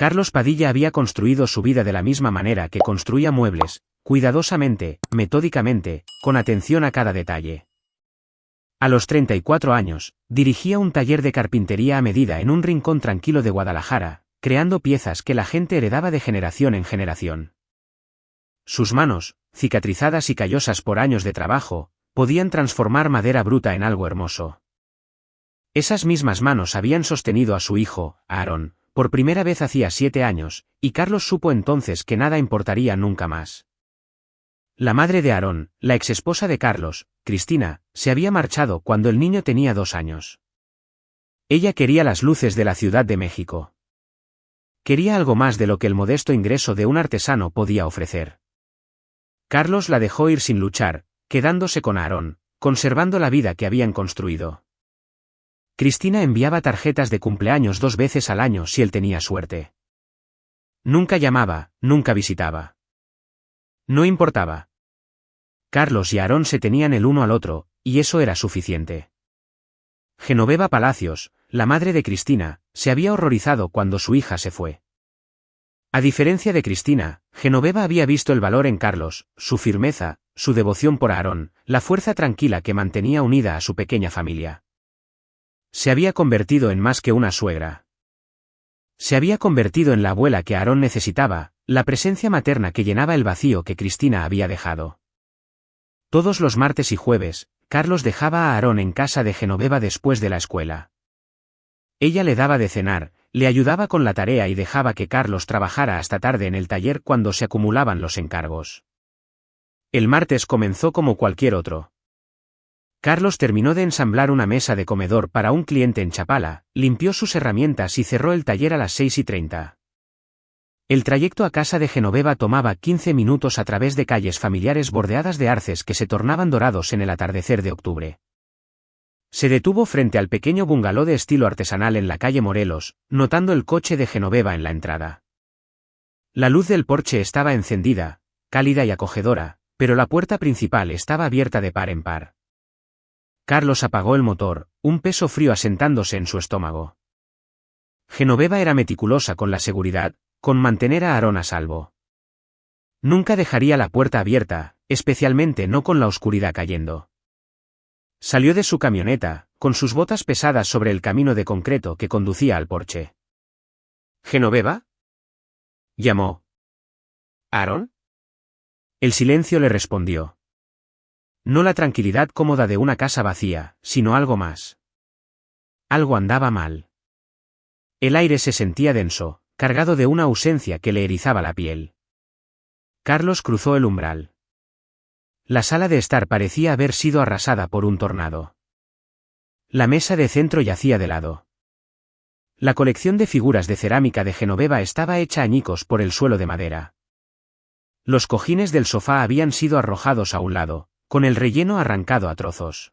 Carlos Padilla había construido su vida de la misma manera que construía muebles, cuidadosamente, metódicamente, con atención a cada detalle. A los 34 años, dirigía un taller de carpintería a medida en un rincón tranquilo de Guadalajara, creando piezas que la gente heredaba de generación en generación. Sus manos, cicatrizadas y callosas por años de trabajo, podían transformar madera bruta en algo hermoso. Esas mismas manos habían sostenido a su hijo, Aarón, por primera vez hacía 7 años, y Carlos supo entonces que nada importaría nunca más. La madre de Aarón, la exesposa de Carlos, Cristina, se había marchado cuando el niño tenía 2 años. Ella quería las luces de la Ciudad de México. Quería algo más de lo que el modesto ingreso de un artesano podía ofrecer. Carlos la dejó ir sin luchar, quedándose con Aarón, conservando la vida que habían construido. Cristina enviaba tarjetas de cumpleaños 2 veces al año si él tenía suerte. Nunca llamaba, nunca visitaba. No importaba. Carlos y Aarón se tenían el uno al otro, y eso era suficiente. Genoveva Palacios, la madre de Cristina, se había horrorizado cuando su hija se fue. A diferencia de Cristina, Genoveva había visto el valor en Carlos, su firmeza, su devoción por Aarón, la fuerza tranquila que mantenía unida a su pequeña familia. Se había convertido en más que una suegra. Se había convertido en la abuela que Aarón necesitaba, la presencia materna que llenaba el vacío que Cristina había dejado. Todos los martes y jueves, Carlos dejaba a Aarón en casa de Genoveva después de la escuela. Ella le daba de cenar, le ayudaba con la tarea y dejaba que Carlos trabajara hasta tarde en el taller cuando se acumulaban los encargos. El martes comenzó como cualquier otro. Carlos terminó de ensamblar una mesa de comedor para un cliente en Chapala, limpió sus herramientas y cerró el taller a las 6:30. El trayecto a casa de Genoveva tomaba 15 minutos a través de calles familiares bordeadas de arces que se tornaban dorados en el atardecer de octubre. Se detuvo frente al pequeño bungalow de estilo artesanal en la calle Morelos, notando el coche de Genoveva en la entrada. La luz del porche estaba encendida, cálida y acogedora, pero la puerta principal estaba abierta de par en par. Carlos apagó el motor, un peso frío asentándose en su estómago. Genoveva era meticulosa con la seguridad, con mantener a Aarón a salvo. Nunca dejaría la puerta abierta, especialmente no con la oscuridad cayendo. Salió de su camioneta, con sus botas pesadas sobre el camino de concreto que conducía al porche. ¿Genoveva?, llamó. ¿Aarón? El silencio le respondió. No la tranquilidad cómoda de una casa vacía, sino algo más. Algo andaba mal. El aire se sentía denso, cargado de una ausencia que le erizaba la piel. Carlos cruzó el umbral. La sala de estar parecía haber sido arrasada por un tornado. La mesa de centro yacía de lado. La colección de figuras de cerámica de Genoveva estaba hecha añicos por el suelo de madera. Los cojines del sofá habían sido arrojados a un lado, con el relleno arrancado a trozos.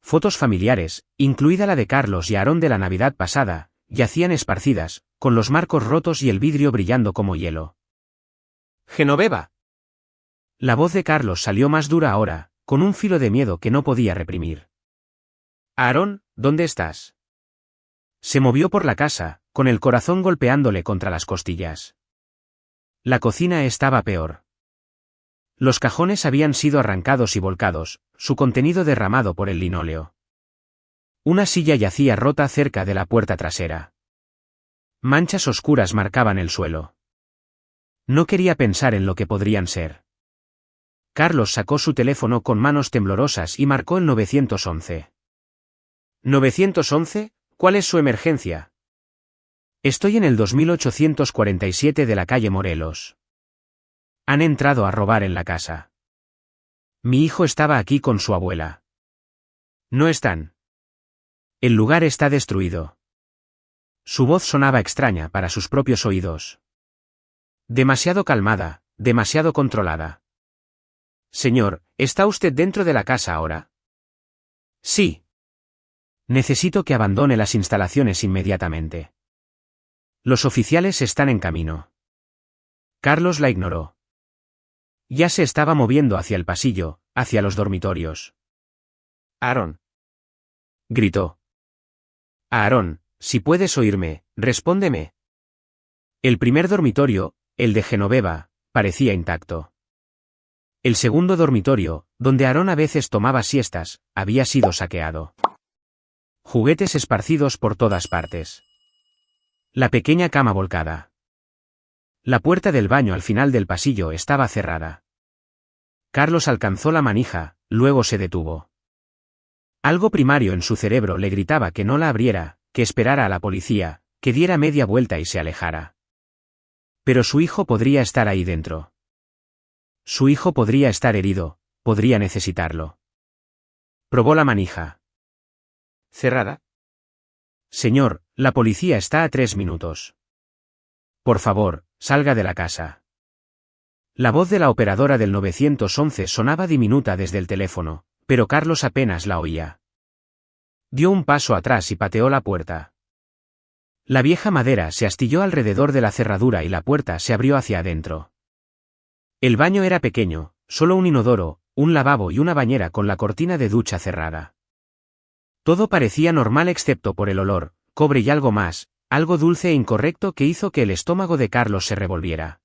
Fotos familiares, incluida la de Carlos y Aarón de la Navidad pasada, yacían esparcidas, con los marcos rotos y el vidrio brillando como hielo. «¡Genoveva!». La voz de Carlos salió más dura ahora, con un filo de miedo que no podía reprimir. «Aarón, ¿dónde estás?». Se movió por la casa, con el corazón golpeándole contra las costillas. La cocina estaba peor. Los cajones habían sido arrancados y volcados, su contenido derramado por el linóleo. Una silla yacía rota cerca de la puerta trasera. Manchas oscuras marcaban el suelo. No quería pensar en lo que podrían ser. Carlos sacó su teléfono con manos temblorosas y marcó el 911. «¿911? ¿Cuál es su emergencia?». «Estoy en el 2847 de la calle Morelos. Han entrado a robar en la casa. Mi hijo estaba aquí con su abuela. No están. El lugar está destruido». Su voz sonaba extraña para sus propios oídos. Demasiado calmada, demasiado controlada. «Señor, ¿está usted dentro de la casa ahora?». «Sí». «Necesito que abandone las instalaciones inmediatamente. Los oficiales están en camino». Carlos la ignoró. Ya se estaba moviendo hacia el pasillo, hacia los dormitorios. «Aarón», gritó. «Aarón, si puedes oírme, respóndeme». El primer dormitorio, el de Genoveva, parecía intacto. El segundo dormitorio, donde Aarón a veces tomaba siestas, había sido saqueado. Juguetes esparcidos por todas partes. La pequeña cama volcada. La puerta del baño al final del pasillo estaba cerrada. Carlos alcanzó la manija, luego se detuvo. Algo primario en su cerebro le gritaba que no la abriera, que esperara a la policía, que diera media vuelta y se alejara. Pero su hijo podría estar ahí dentro. Su hijo podría estar herido, podría necesitarlo. Probó la manija. ¿Cerrada? Señor, la policía está a 3 minutos. Por favor, salga de la casa. La voz de la operadora del 911 sonaba diminuta desde el teléfono, pero Carlos apenas la oía. Dio un paso atrás y pateó la puerta. La vieja madera se astilló alrededor de la cerradura y la puerta se abrió hacia adentro. El baño era pequeño, solo un inodoro, un lavabo y una bañera con la cortina de ducha cerrada. Todo parecía normal excepto por el olor, cobre y algo más, algo dulce e incorrecto que hizo que el estómago de Carlos se revolviera.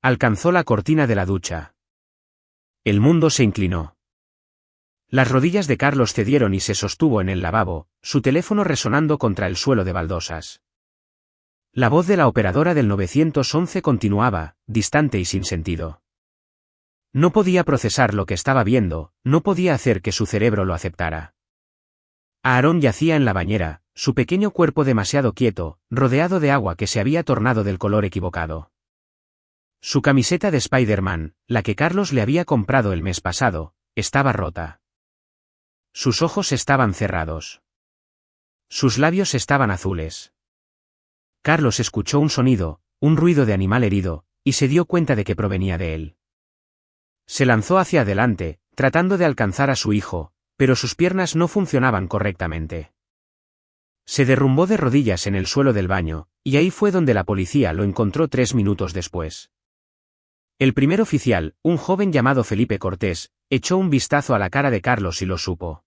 Alcanzó la cortina de la ducha. El mundo se inclinó. Las rodillas de Carlos cedieron y se sostuvo en el lavabo, su teléfono resonando contra el suelo de baldosas. La voz de la operadora del 911 continuaba, distante y sin sentido. No podía procesar lo que estaba viendo, no podía hacer que su cerebro lo aceptara. Aarón yacía en la bañera, su pequeño cuerpo demasiado quieto, rodeado de agua que se había tornado del color equivocado. Su camiseta de Spider-Man, la que Carlos le había comprado el mes pasado, estaba rota. Sus ojos estaban cerrados. Sus labios estaban azules. Carlos escuchó un sonido, un ruido de animal herido, y se dio cuenta de que provenía de él. Se lanzó hacia adelante, tratando de alcanzar a su hijo, pero sus piernas no funcionaban correctamente. Se derrumbó de rodillas en el suelo del baño, y ahí fue donde la policía lo encontró 3 minutos después. El primer oficial, un joven llamado Felipe Cortés, echó un vistazo a la cara de Carlos y lo supo.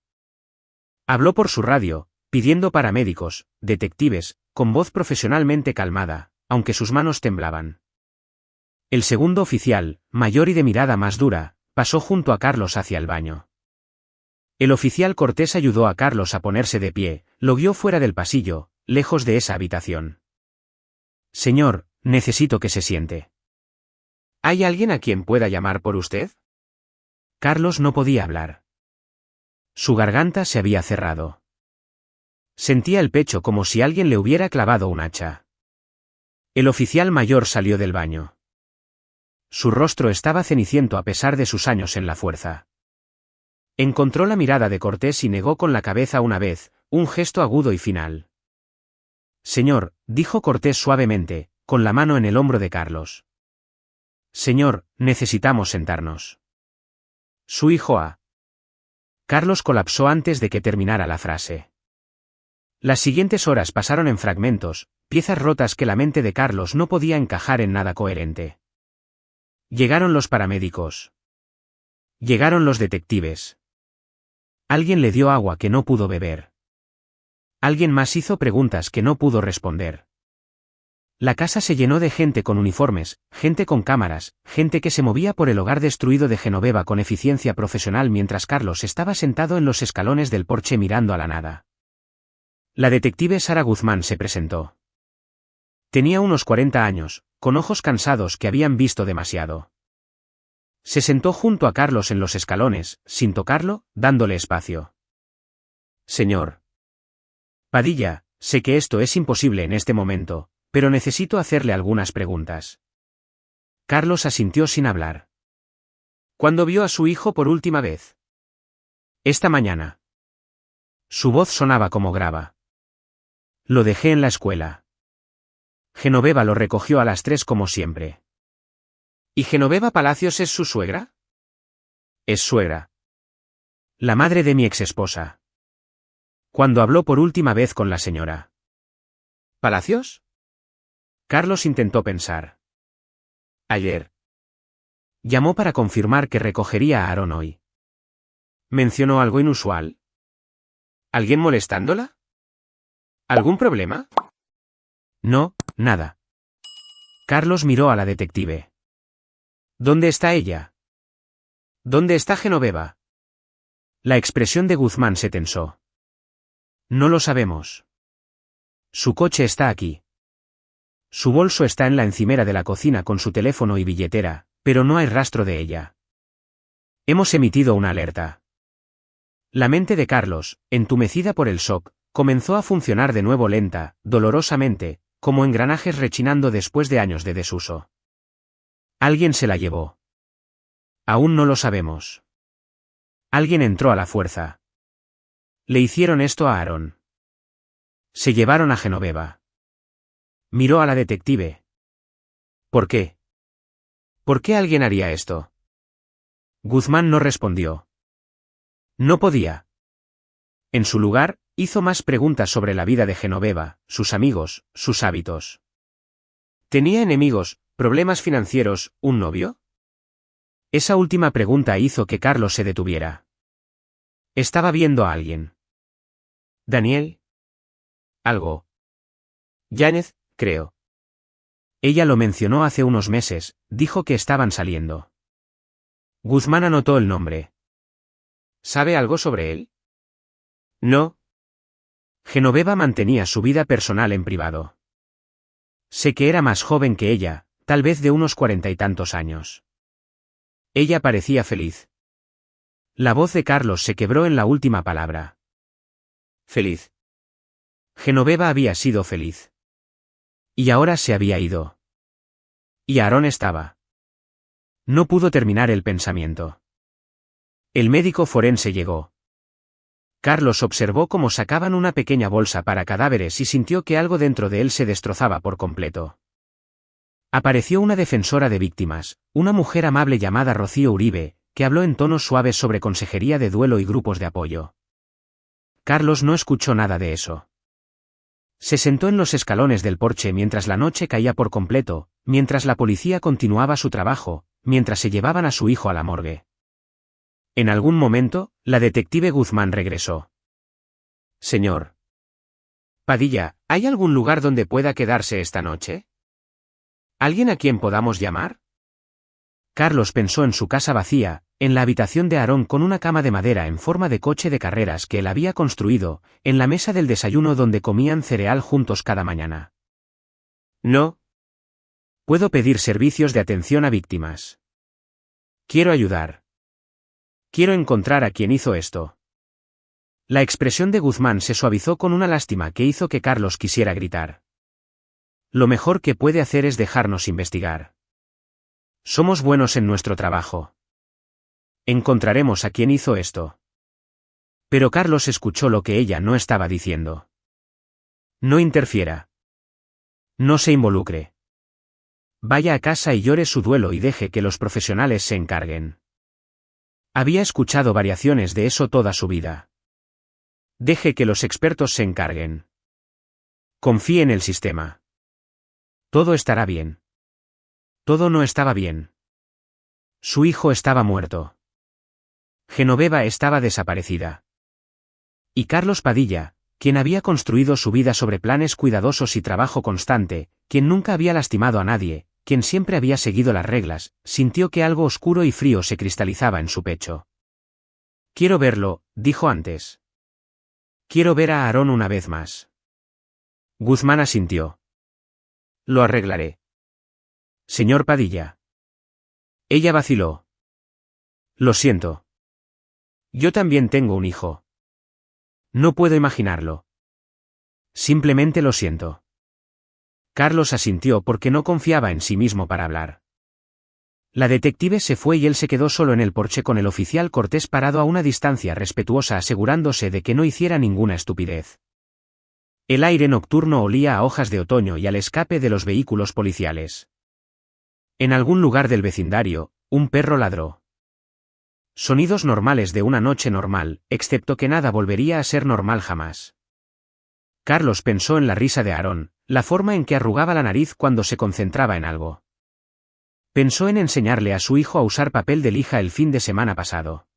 Habló por su radio, pidiendo paramédicos, detectives, con voz profesionalmente calmada, aunque sus manos temblaban. El segundo oficial, mayor y de mirada más dura, pasó junto a Carlos hacia el baño. El oficial Cortés ayudó a Carlos a ponerse de pie, lo guió fuera del pasillo, lejos de esa habitación. Señor, necesito que se siente. ¿Hay alguien a quien pueda llamar por usted? Carlos no podía hablar. Su garganta se había cerrado. Sentía el pecho como si alguien le hubiera clavado un hacha. El oficial mayor salió del baño. Su rostro estaba ceniciento a pesar de sus años en la fuerza. Encontró la mirada de Cortés y negó con la cabeza una vez, un gesto agudo y final. Señor, dijo Cortés suavemente, con la mano en el hombro de Carlos. Señor, necesitamos sentarnos. Su hijo ha. Carlos colapsó antes de que terminara la frase. Las siguientes horas pasaron en fragmentos, piezas rotas que la mente de Carlos no podía encajar en nada coherente. Llegaron los paramédicos. Llegaron los detectives. Alguien le dio agua que no pudo beber. Alguien más hizo preguntas que no pudo responder. La casa se llenó de gente con uniformes, gente con cámaras, gente que se movía por el hogar destruido de Genoveva con eficiencia profesional mientras Carlos estaba sentado en los escalones del porche mirando a la nada. La detective Sara Guzmán se presentó. Tenía unos 40 años, con ojos cansados que habían visto demasiado. Se sentó junto a Carlos en los escalones, sin tocarlo, dándole espacio. Señor Padilla, sé que esto es imposible en este momento, pero necesito hacerle algunas preguntas. Carlos asintió sin hablar. ¿Cuándo vio a su hijo por última vez? Esta mañana. Su voz sonaba como grava. Lo dejé en la escuela. Genoveva lo recogió a las 3 como siempre. ¿Y Genoveva Palacios es su suegra? Es suegra. La madre de mi exesposa. Cuando habló por última vez con la señora ¿Palacios? Carlos intentó pensar. Ayer. Llamó para confirmar que recogería a Aarón hoy. ¿Mencionó algo inusual? ¿Alguien molestándola? ¿Algún problema? No, nada. Carlos miró a la detective. ¿Dónde está ella? ¿Dónde está Genoveva? La expresión de Guzmán se tensó. No lo sabemos. Su coche está aquí. Su bolso está en la encimera de la cocina con su teléfono y billetera, pero no hay rastro de ella. Hemos emitido una alerta. La mente de Carlos, entumecida por el shock, comenzó a funcionar de nuevo lenta, dolorosamente, como engranajes rechinando después de años de desuso. Alguien se la llevó. Aún no lo sabemos. Alguien entró a la fuerza. Le hicieron esto a Aaron. Se llevaron a Genoveva. Miró a la detective. ¿Por qué? ¿Por qué alguien haría esto? Guzmán no respondió. No podía. En su lugar, hizo más preguntas sobre la vida de Genoveva, sus amigos, sus hábitos. ¿Tenía enemigos, problemas financieros, un novio? Esa última pregunta hizo que Carlos se detuviera. Estaba viendo a alguien. ¿Daniel? Algo. Yáñez, creo. Ella lo mencionó hace unos meses, dijo que estaban saliendo. Guzmán anotó el nombre. ¿Sabe algo sobre él? No. Genoveva mantenía su vida personal en privado. Sé que era más joven que ella, tal vez de unos 40 y tantos años. Ella parecía feliz. La voz de Carlos se quebró en la última palabra. Feliz. Genoveva había sido feliz. Y ahora se había ido. Y Aarón estaba. No pudo terminar el pensamiento. El médico forense llegó. Carlos observó cómo sacaban una pequeña bolsa para cadáveres y sintió que algo dentro de él se destrozaba por completo. Apareció una defensora de víctimas, una mujer amable llamada Rocío Uribe, que habló en tonos suaves sobre consejería de duelo y grupos de apoyo. Carlos no escuchó nada de eso. Se sentó en los escalones del porche mientras la noche caía por completo, mientras la policía continuaba su trabajo, mientras se llevaban a su hijo a la morgue. En algún momento, la detective Guzmán regresó. Señor Padilla, ¿hay algún lugar donde pueda quedarse esta noche? ¿Alguien a quien podamos llamar? Carlos pensó en su casa vacía, en la habitación de Aarón con una cama de madera en forma de coche de carreras que él había construido, en la mesa del desayuno donde comían cereal juntos cada mañana. No. Puedo pedir servicios de atención a víctimas. Quiero ayudar. Quiero encontrar a quien hizo esto. La expresión de Guzmán se suavizó con una lástima que hizo que Carlos quisiera gritar. Lo mejor que puede hacer es dejarnos investigar. Somos buenos en nuestro trabajo. Encontraremos a quien hizo esto. Pero Carlos escuchó lo que ella no estaba diciendo. No interfiera. No se involucre. Vaya a casa y llore su duelo y deje que los profesionales se encarguen. Había escuchado variaciones de eso toda su vida. Deje que los expertos se encarguen. Confíe en el sistema. Todo estará bien. Todo no estaba bien. Su hijo estaba muerto. Genoveva estaba desaparecida. Y Carlos Padilla, quien había construido su vida sobre planes cuidadosos y trabajo constante, quien nunca había lastimado a nadie, quien siempre había seguido las reglas, sintió que algo oscuro y frío se cristalizaba en su pecho. Quiero verlo, dijo antes. Quiero ver a Aarón una vez más. Guzmán asintió. Lo arreglaré. Señor Padilla. Ella vaciló. Lo siento. Yo también tengo un hijo. No puedo imaginarlo. Simplemente lo siento. Carlos asintió porque no confiaba en sí mismo para hablar. La detective se fue y él se quedó solo en el porche con el oficial Cortés parado a una distancia respetuosa asegurándose de que no hiciera ninguna estupidez. El aire nocturno olía a hojas de otoño y al escape de los vehículos policiales. En algún lugar del vecindario, un perro ladró. Sonidos normales de una noche normal, excepto que nada volvería a ser normal jamás. Carlos pensó en la risa de Aarón, la forma en que arrugaba la nariz cuando se concentraba en algo. Pensó en enseñarle a su hijo a usar papel de lija el fin de semana pasado.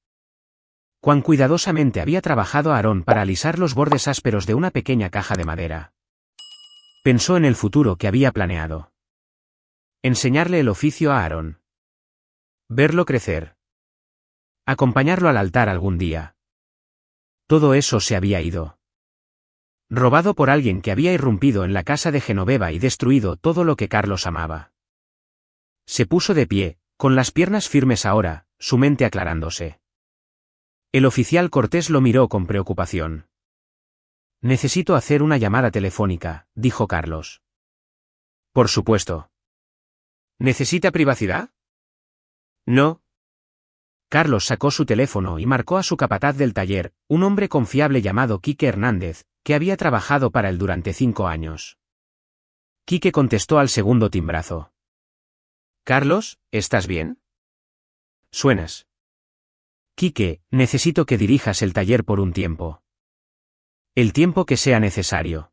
Cuán cuidadosamente había trabajado Aarón para alisar los bordes ásperos de una pequeña caja de madera. Pensó en el futuro que había planeado. Enseñarle el oficio a Aarón. Verlo crecer. Acompañarlo al altar algún día. Todo eso se había ido. Robado por alguien que había irrumpido en la casa de Genoveva y destruido todo lo que Carlos amaba. Se puso de pie, con las piernas firmes ahora, su mente aclarándose. El oficial Cortés lo miró con preocupación. Necesito hacer una llamada telefónica, dijo Carlos. Por supuesto. ¿Necesita privacidad? No. Carlos sacó su teléfono y marcó a su capataz del taller, un hombre confiable llamado Quique Hernández, que había trabajado para él durante 5 años. Quique contestó al segundo timbrazo. Carlos, ¿estás bien? Suenas. Quique, necesito que dirijas el taller por un tiempo. El tiempo que sea necesario.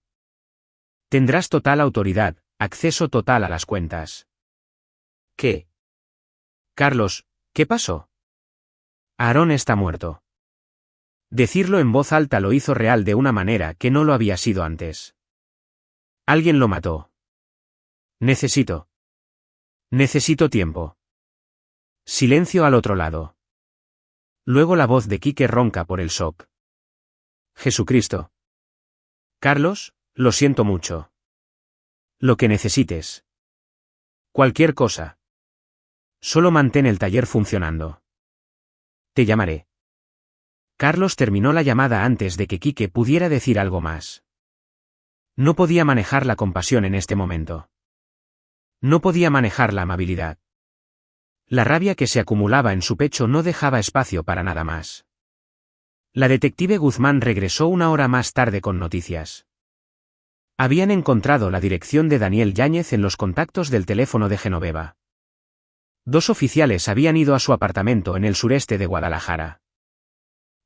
Tendrás total autoridad, acceso total a las cuentas. ¿Qué? Carlos, ¿qué pasó? Aarón está muerto. Decirlo en voz alta lo hizo real de una manera que no lo había sido antes. Alguien lo mató. Necesito tiempo. Silencio al otro lado. Luego la voz de Quique ronca por el shock. Jesucristo. Carlos, lo siento mucho. Lo que necesites. Cualquier cosa. Solo mantén el taller funcionando. Te llamaré. Carlos terminó la llamada antes de que Quique pudiera decir algo más. No podía manejar la compasión en este momento. No podía manejar la amabilidad. La rabia que se acumulaba en su pecho no dejaba espacio para nada más. La detective Guzmán regresó 1 hora más tarde con noticias. Habían encontrado la dirección de Daniel Yáñez en los contactos del teléfono de Genoveva. 2 oficiales habían ido a su apartamento en el sureste de Guadalajara.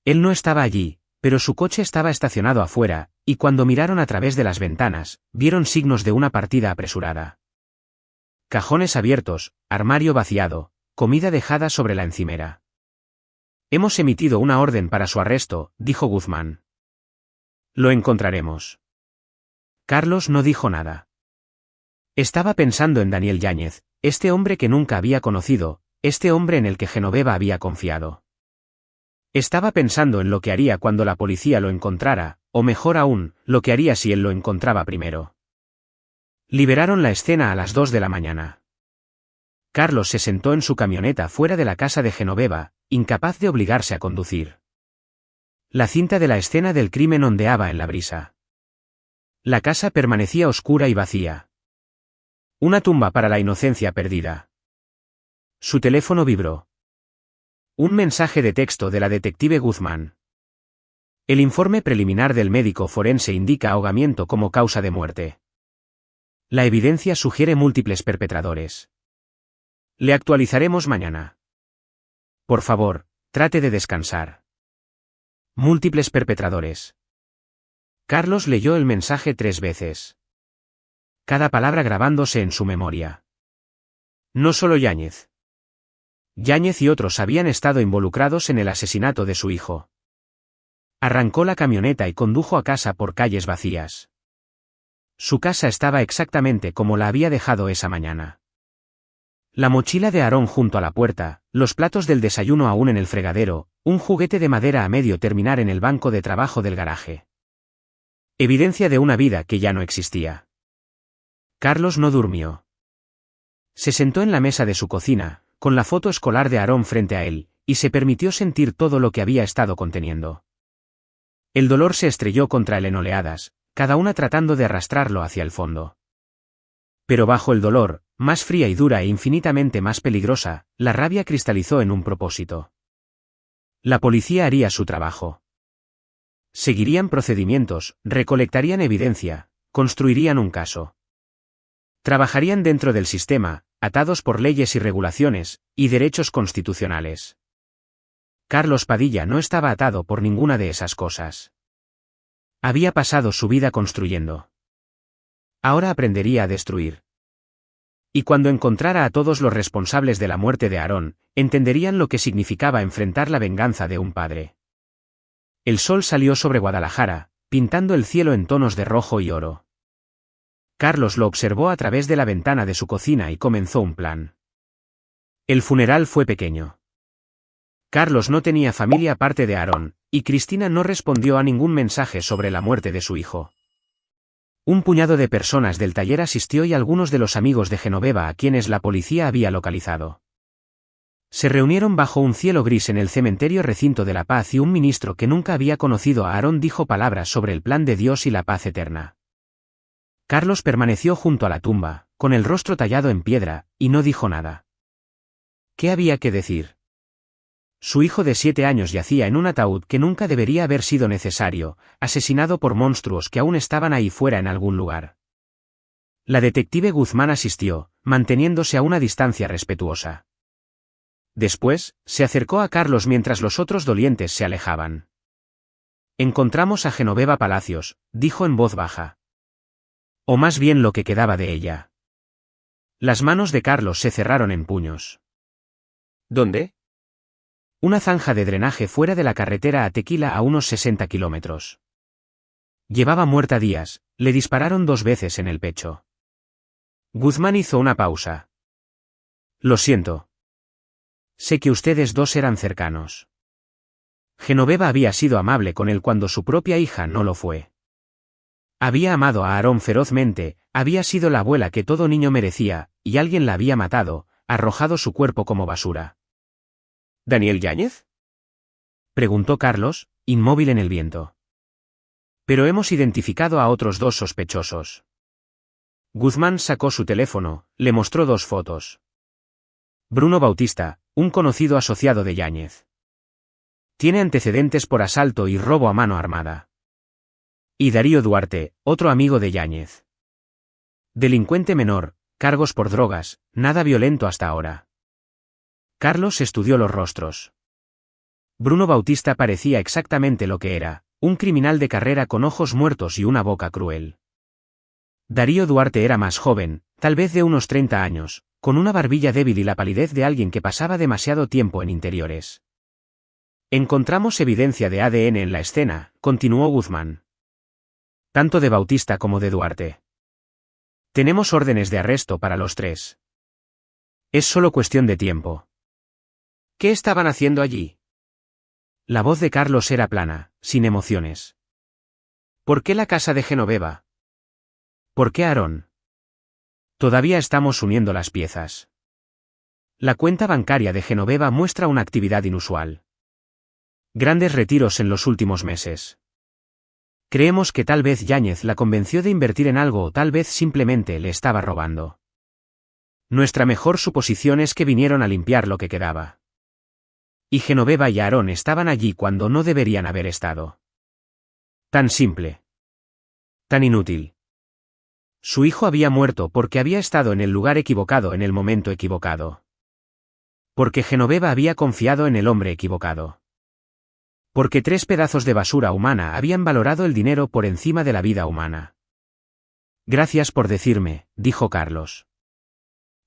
Él no estaba allí, pero su coche estaba estacionado afuera, y cuando miraron a través de las ventanas, vieron signos de una partida apresurada. Cajones abiertos, armario vaciado, comida dejada sobre la encimera. Hemos emitido una orden para su arresto, dijo Guzmán. Lo encontraremos. Carlos no dijo nada. Estaba pensando en Daniel Yáñez, este hombre que nunca había conocido, este hombre en el que Genoveva había confiado. Estaba pensando en lo que haría cuando la policía lo encontrara, o mejor aún, lo que haría si él lo encontraba primero. Liberaron la escena a las 2 de la mañana. Carlos se sentó en su camioneta fuera de la casa de Genoveva, incapaz de obligarse a conducir. La cinta de la escena del crimen ondeaba en la brisa. La casa permanecía oscura y vacía. Una tumba para la inocencia perdida. Su teléfono vibró. Un mensaje de texto de la detective Guzmán. El informe preliminar del médico forense indica ahogamiento como causa de muerte. La evidencia sugiere múltiples perpetradores. Le actualizaremos mañana. Por favor, trate de descansar. Múltiples perpetradores. Carlos leyó el mensaje 3 veces. Cada palabra grabándose en su memoria. No solo Yáñez. Yáñez y otros habían estado involucrados en el asesinato de su hijo. Arrancó la camioneta y condujo a casa por calles vacías. Su casa estaba exactamente como la había dejado esa mañana. La mochila de Aarón junto a la puerta, los platos del desayuno aún en el fregadero, un juguete de madera a medio terminar en el banco de trabajo del garaje. Evidencia de una vida que ya no existía. Carlos no durmió. Se sentó en la mesa de su cocina, con la foto escolar de Aarón frente a él, y se permitió sentir todo lo que había estado conteniendo. El dolor se estrelló contra él en oleadas, cada una tratando de arrastrarlo hacia el fondo. Pero bajo el dolor, más fría y dura e infinitamente más peligrosa, la rabia cristalizó en un propósito. La policía haría su trabajo. Seguirían procedimientos, recolectarían evidencia, construirían un caso. Trabajarían dentro del sistema, atados por leyes y regulaciones, y derechos constitucionales. Carlos Padilla no estaba atado por ninguna de esas cosas. Había pasado su vida construyendo. Ahora aprendería a destruir. Y cuando encontrara a todos los responsables de la muerte de Aarón, entenderían lo que significaba enfrentar la venganza de un padre. El sol salió sobre Guadalajara, pintando el cielo en tonos de rojo y oro. Carlos lo observó a través de la ventana de su cocina y comenzó un plan. El funeral fue pequeño. Carlos no tenía familia aparte de Aarón, y Cristina no respondió a ningún mensaje sobre la muerte de su hijo. Un puñado de personas del taller asistió y algunos de los amigos de Genoveva a quienes la policía había localizado. Se reunieron bajo un cielo gris en el cementerio Recinto de la Paz y un ministro que nunca había conocido a Aarón dijo palabras sobre el plan de Dios y la paz eterna. Carlos permaneció junto a la tumba, con el rostro tallado en piedra, y no dijo nada. ¿Qué había que decir? Su hijo de 7 años yacía en un ataúd que nunca debería haber sido necesario, asesinado por monstruos que aún estaban ahí fuera en algún lugar. La detective Guzmán asistió, manteniéndose a una distancia respetuosa. Después, se acercó a Carlos mientras los otros dolientes se alejaban. Encontramos a Genoveva Palacios, dijo en voz baja. O más bien lo que quedaba de ella. Las manos de Carlos se cerraron en puños. ¿Dónde? Una zanja de drenaje fuera de la carretera a Tequila a unos 60 kilómetros. Llevaba muerta días, le dispararon 2 veces en el pecho. Guzmán hizo una pausa. Lo siento. Sé que ustedes dos eran cercanos. Genoveva había sido amable con él cuando su propia hija no lo fue. Había amado a Aarón ferozmente, había sido la abuela que todo niño merecía, y alguien la había matado, arrojado su cuerpo como basura. ¿Daniel Yáñez? Preguntó Carlos, inmóvil en el viento. Pero hemos identificado a otros 2 sospechosos. Guzmán sacó su teléfono, le mostró 2 fotos. Bruno Bautista, un conocido asociado de Yáñez. Tiene antecedentes por asalto y robo a mano armada. Y Darío Duarte, otro amigo de Yáñez. Delincuente menor, cargos por drogas, nada violento hasta ahora. Carlos estudió los rostros. Bruno Bautista parecía exactamente lo que era, un criminal de carrera con ojos muertos y una boca cruel. Darío Duarte era más joven, tal vez de unos 30 años, con una barbilla débil y la palidez de alguien que pasaba demasiado tiempo en interiores. Encontramos evidencia de ADN en la escena, continuó Guzmán. Tanto de Bautista como de Duarte. Tenemos órdenes de arresto para los 3. Es solo cuestión de tiempo. ¿Qué estaban haciendo allí? La voz de Carlos era plana, sin emociones. ¿Por qué la casa de Genoveva? ¿Por qué Aarón? Todavía estamos uniendo las piezas. La cuenta bancaria de Genoveva muestra una actividad inusual. Grandes retiros en los últimos meses. Creemos que tal vez Yáñez la convenció de invertir en algo o tal vez simplemente le estaba robando. Nuestra mejor suposición es que vinieron a limpiar lo que quedaba. Y Genoveva y Aarón estaban allí cuando no deberían haber estado. Tan simple. Tan inútil. Su hijo había muerto porque había estado en el lugar equivocado en el momento equivocado. Porque Genoveva había confiado en el hombre equivocado. Porque 3 pedazos de basura humana habían valorado el dinero por encima de la vida humana. Gracias por decirme, dijo Carlos.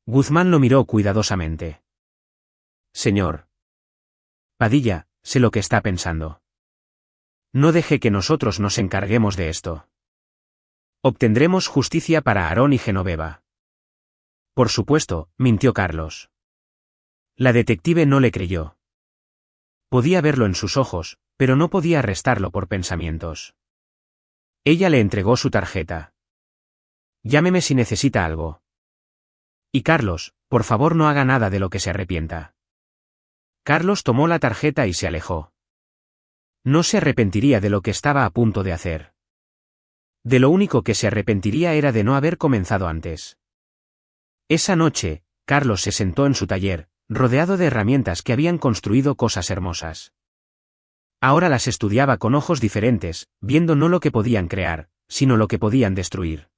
Guzmán lo miró cuidadosamente. Señor Padilla, sé lo que está pensando. No deje que nosotros nos encarguemos de esto. Obtendremos justicia para Aarón y Genoveva. Por supuesto, mintió Carlos. La detective no le creyó. Podía verlo en sus ojos, pero no podía arrestarlo por pensamientos. Ella le entregó su tarjeta. Llámeme si necesita algo. Y Carlos, por favor no haga nada de lo que se arrepienta. Carlos tomó la tarjeta y se alejó. No se arrepentiría de lo que estaba a punto de hacer. De lo único que se arrepentiría era de no haber comenzado antes. Esa noche, Carlos se sentó en su taller, rodeado de herramientas que habían construido cosas hermosas. Ahora las estudiaba con ojos diferentes, viendo no lo que podían crear, sino lo que podían destruir.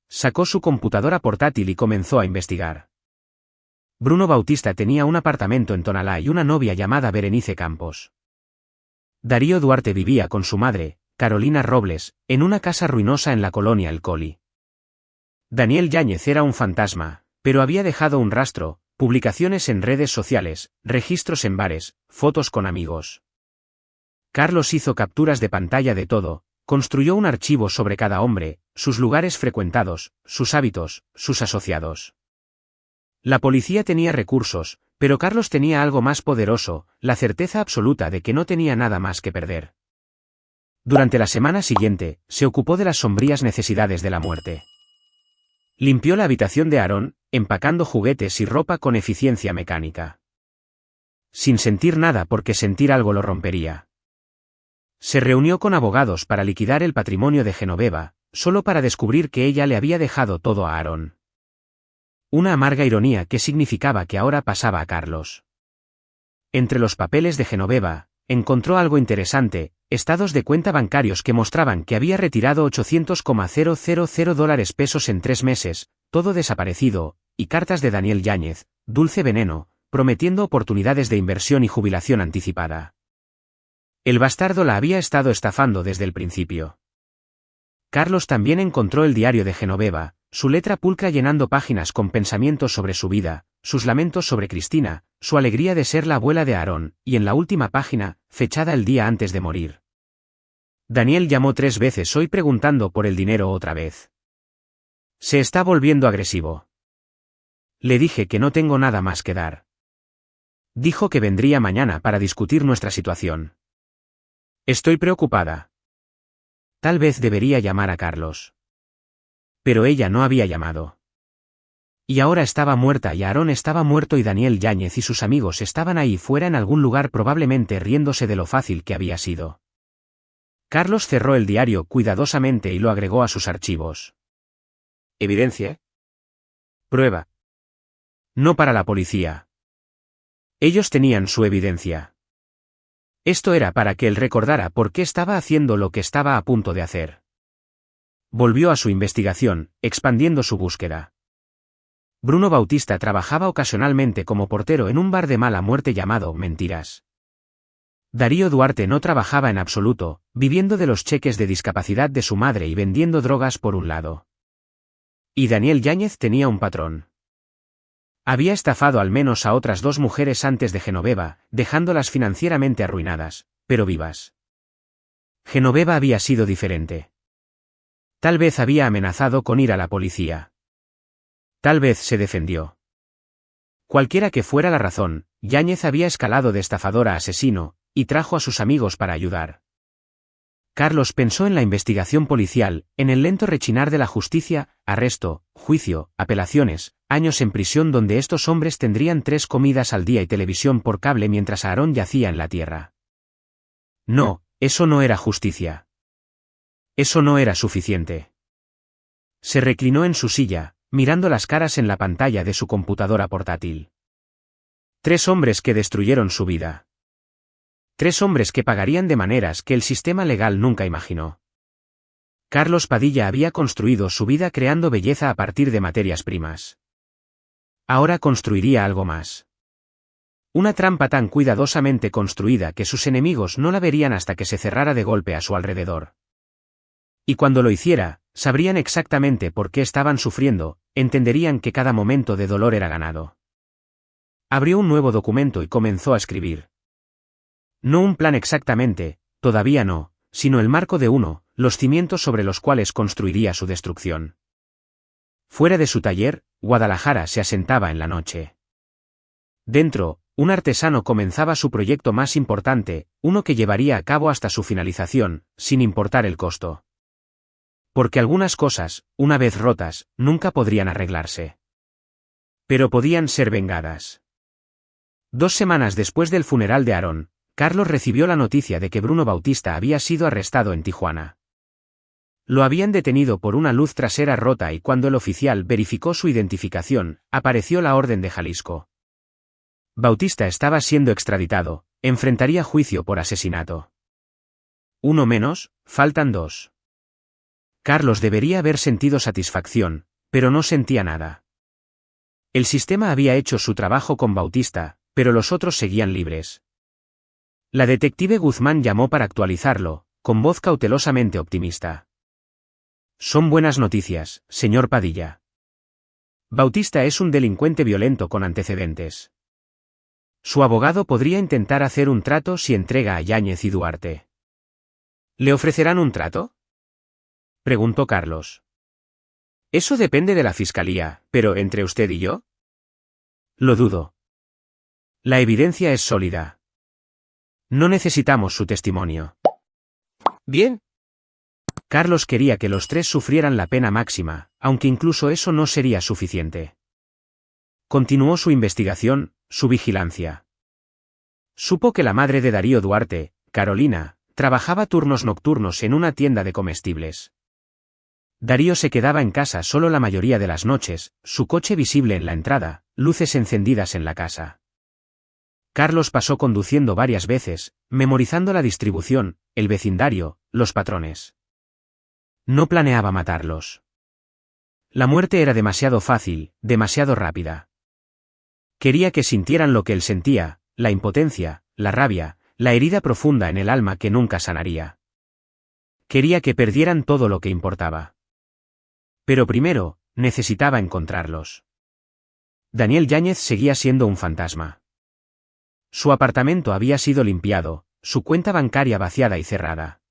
Sacó su computadora portátil y comenzó a investigar. Bruno Bautista tenía un apartamento en Tonalá y una novia llamada Berenice Campos. Darío Duarte vivía con su madre, Carolina Robles, en una casa ruinosa en la colonia El Coli. Daniel Yáñez era un fantasma, pero había dejado un rastro, publicaciones en redes sociales, registros en bares, fotos con amigos. Carlos hizo capturas de pantalla de todo, construyó un archivo sobre cada hombre, sus lugares frecuentados, sus hábitos, sus asociados. La policía tenía recursos, pero Carlos tenía algo más poderoso, la certeza absoluta de que no tenía nada más que perder. Durante la semana siguiente, se ocupó de las sombrías necesidades de la muerte. Limpió la habitación de Aaron, empacando juguetes y ropa con eficiencia mecánica. Sin sentir nada porque sentir algo lo rompería. Se reunió con abogados para liquidar el patrimonio de Genoveva, solo para descubrir que ella le había dejado todo a Aaron. Una amarga ironía que significaba que ahora pasaba a Carlos. Entre los papeles de Genoveva, encontró algo interesante, estados de cuenta bancarios que mostraban que había retirado 800,000 dólares pesos en 3 meses, todo desaparecido, y cartas de Daniel Yáñez, dulce veneno, prometiendo oportunidades de inversión y jubilación anticipada. El bastardo la había estado estafando desde el principio. Carlos también encontró el diario de Genoveva, su letra pulcra llenando páginas con pensamientos sobre su vida, sus lamentos sobre Cristina, su alegría de ser la abuela de Aaron, y en la última página, fechada el día antes de morir. Daniel llamó 3 veces hoy preguntando por el dinero otra vez. Se está volviendo agresivo. Le dije que no tengo nada más que dar. Dijo que vendría mañana para discutir nuestra situación. Estoy preocupada. Tal vez debería llamar a Carlos. Pero ella no había llamado. Y ahora estaba muerta y Aaron estaba muerto y Daniel Yáñez y sus amigos estaban ahí fuera en algún lugar probablemente riéndose de lo fácil que había sido. Carlos cerró el diario cuidadosamente y lo agregó a sus archivos. ¿Evidencia? Prueba. No para la policía. Ellos tenían su evidencia. Esto era para que él recordara por qué estaba haciendo lo que estaba a punto de hacer. Volvió a su investigación, expandiendo su búsqueda. Bruno Bautista trabajaba ocasionalmente como portero en un bar de mala muerte llamado Mentiras. Darío Duarte no trabajaba en absoluto, viviendo de los cheques de discapacidad de su madre y vendiendo drogas por un lado. Y Daniel Yáñez tenía un patrón. Había estafado al menos a otras 2 mujeres antes de Genoveva, dejándolas financieramente arruinadas, pero vivas. Genoveva había sido diferente. Tal vez había amenazado con ir a la policía. Tal vez se defendió. Cualquiera que fuera la razón, Yáñez había escalado de estafador a asesino, y trajo a sus amigos para ayudar. Carlos pensó en la investigación policial, en el lento rechinar de la justicia, arresto, juicio, apelaciones, años en prisión donde estos hombres tendrían 3 comidas al día y televisión por cable mientras Aaron yacía en la tierra. No, eso no era justicia. Eso no era suficiente. Se reclinó en su silla, mirando las caras en la pantalla de su computadora portátil. 3 hombres que destruyeron su vida. 3 hombres que pagarían de maneras que el sistema legal nunca imaginó. Carlos Padilla había construido su vida creando belleza a partir de materias primas. Ahora construiría algo más. Una trampa tan cuidadosamente construida que sus enemigos no la verían hasta que se cerrara de golpe a su alrededor. Y cuando lo hiciera, sabrían exactamente por qué estaban sufriendo, entenderían que cada momento de dolor era ganado. Abrió un nuevo documento y comenzó a escribir. No un plan exactamente, todavía no, sino el marco de uno, los cimientos sobre los cuales construiría su destrucción. Fuera de su taller, Guadalajara se asentaba en la noche. Dentro, un artesano comenzaba su proyecto más importante, uno que llevaría a cabo hasta su finalización, sin importar el costo. Porque algunas cosas, una vez rotas, nunca podrían arreglarse. Pero podían ser vengadas. 2 semanas después del funeral de Aaron, Carlos recibió la noticia de que Bruno Bautista había sido arrestado en Tijuana. Lo habían detenido por una luz trasera rota y cuando el oficial verificó su identificación, apareció la orden de Jalisco. Bautista estaba siendo extraditado, enfrentaría juicio por asesinato. 1 menos, faltan 2. Carlos debería haber sentido satisfacción, pero no sentía nada. El sistema había hecho su trabajo con Bautista, pero los otros seguían libres. La detective Guzmán llamó para actualizarlo, con voz cautelosamente optimista. Son buenas noticias, señor Padilla. Bautista es un delincuente violento con antecedentes. Su abogado podría intentar hacer un trato si entrega a Yáñez y Duarte. ¿Le ofrecerán un trato?, preguntó Carlos. Eso depende de la fiscalía, pero ¿entre usted y yo? Lo dudo. La evidencia es sólida. No necesitamos su testimonio. Bien. Carlos quería que los tres sufrieran la pena máxima, aunque incluso eso no sería suficiente. Continuó su investigación, su vigilancia. Supo que la madre de Darío Duarte, Carolina, trabajaba turnos nocturnos en una tienda de comestibles. Darío se quedaba en casa solo la mayoría de las noches, su coche visible en la entrada, luces encendidas en la casa. Carlos pasó conduciendo varias veces, memorizando la distribución, el vecindario, los patrones. No planeaba matarlos. La muerte era demasiado fácil, demasiado rápida. Quería que sintieran lo que él sentía, la impotencia, la rabia, la herida profunda en el alma que nunca sanaría. Quería que perdieran todo lo que importaba. Pero primero, necesitaba encontrarlos. Daniel Yáñez seguía siendo un fantasma. Su apartamento había sido limpiado, su cuenta bancaria vaciada y cerrada.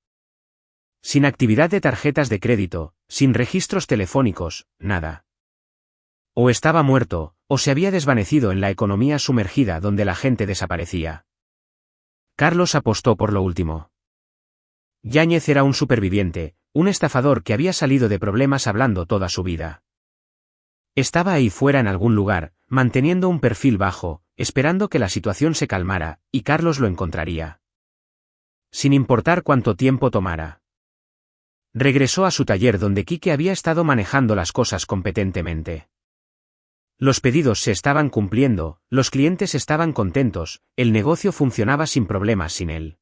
Sin actividad de tarjetas de crédito, sin registros telefónicos, nada. O estaba muerto, o se había desvanecido en la economía sumergida donde la gente desaparecía. Carlos apostó por lo último. Yáñez era un superviviente, un estafador que había salido de problemas hablando toda su vida. Estaba ahí fuera en algún lugar, manteniendo un perfil bajo, esperando que la situación se calmara, y Carlos lo encontraría. Sin importar cuánto tiempo tomara. Regresó a su taller donde Quique había estado manejando las cosas competentemente. Los pedidos se estaban cumpliendo, los clientes estaban contentos, el negocio funcionaba sin problemas sin él.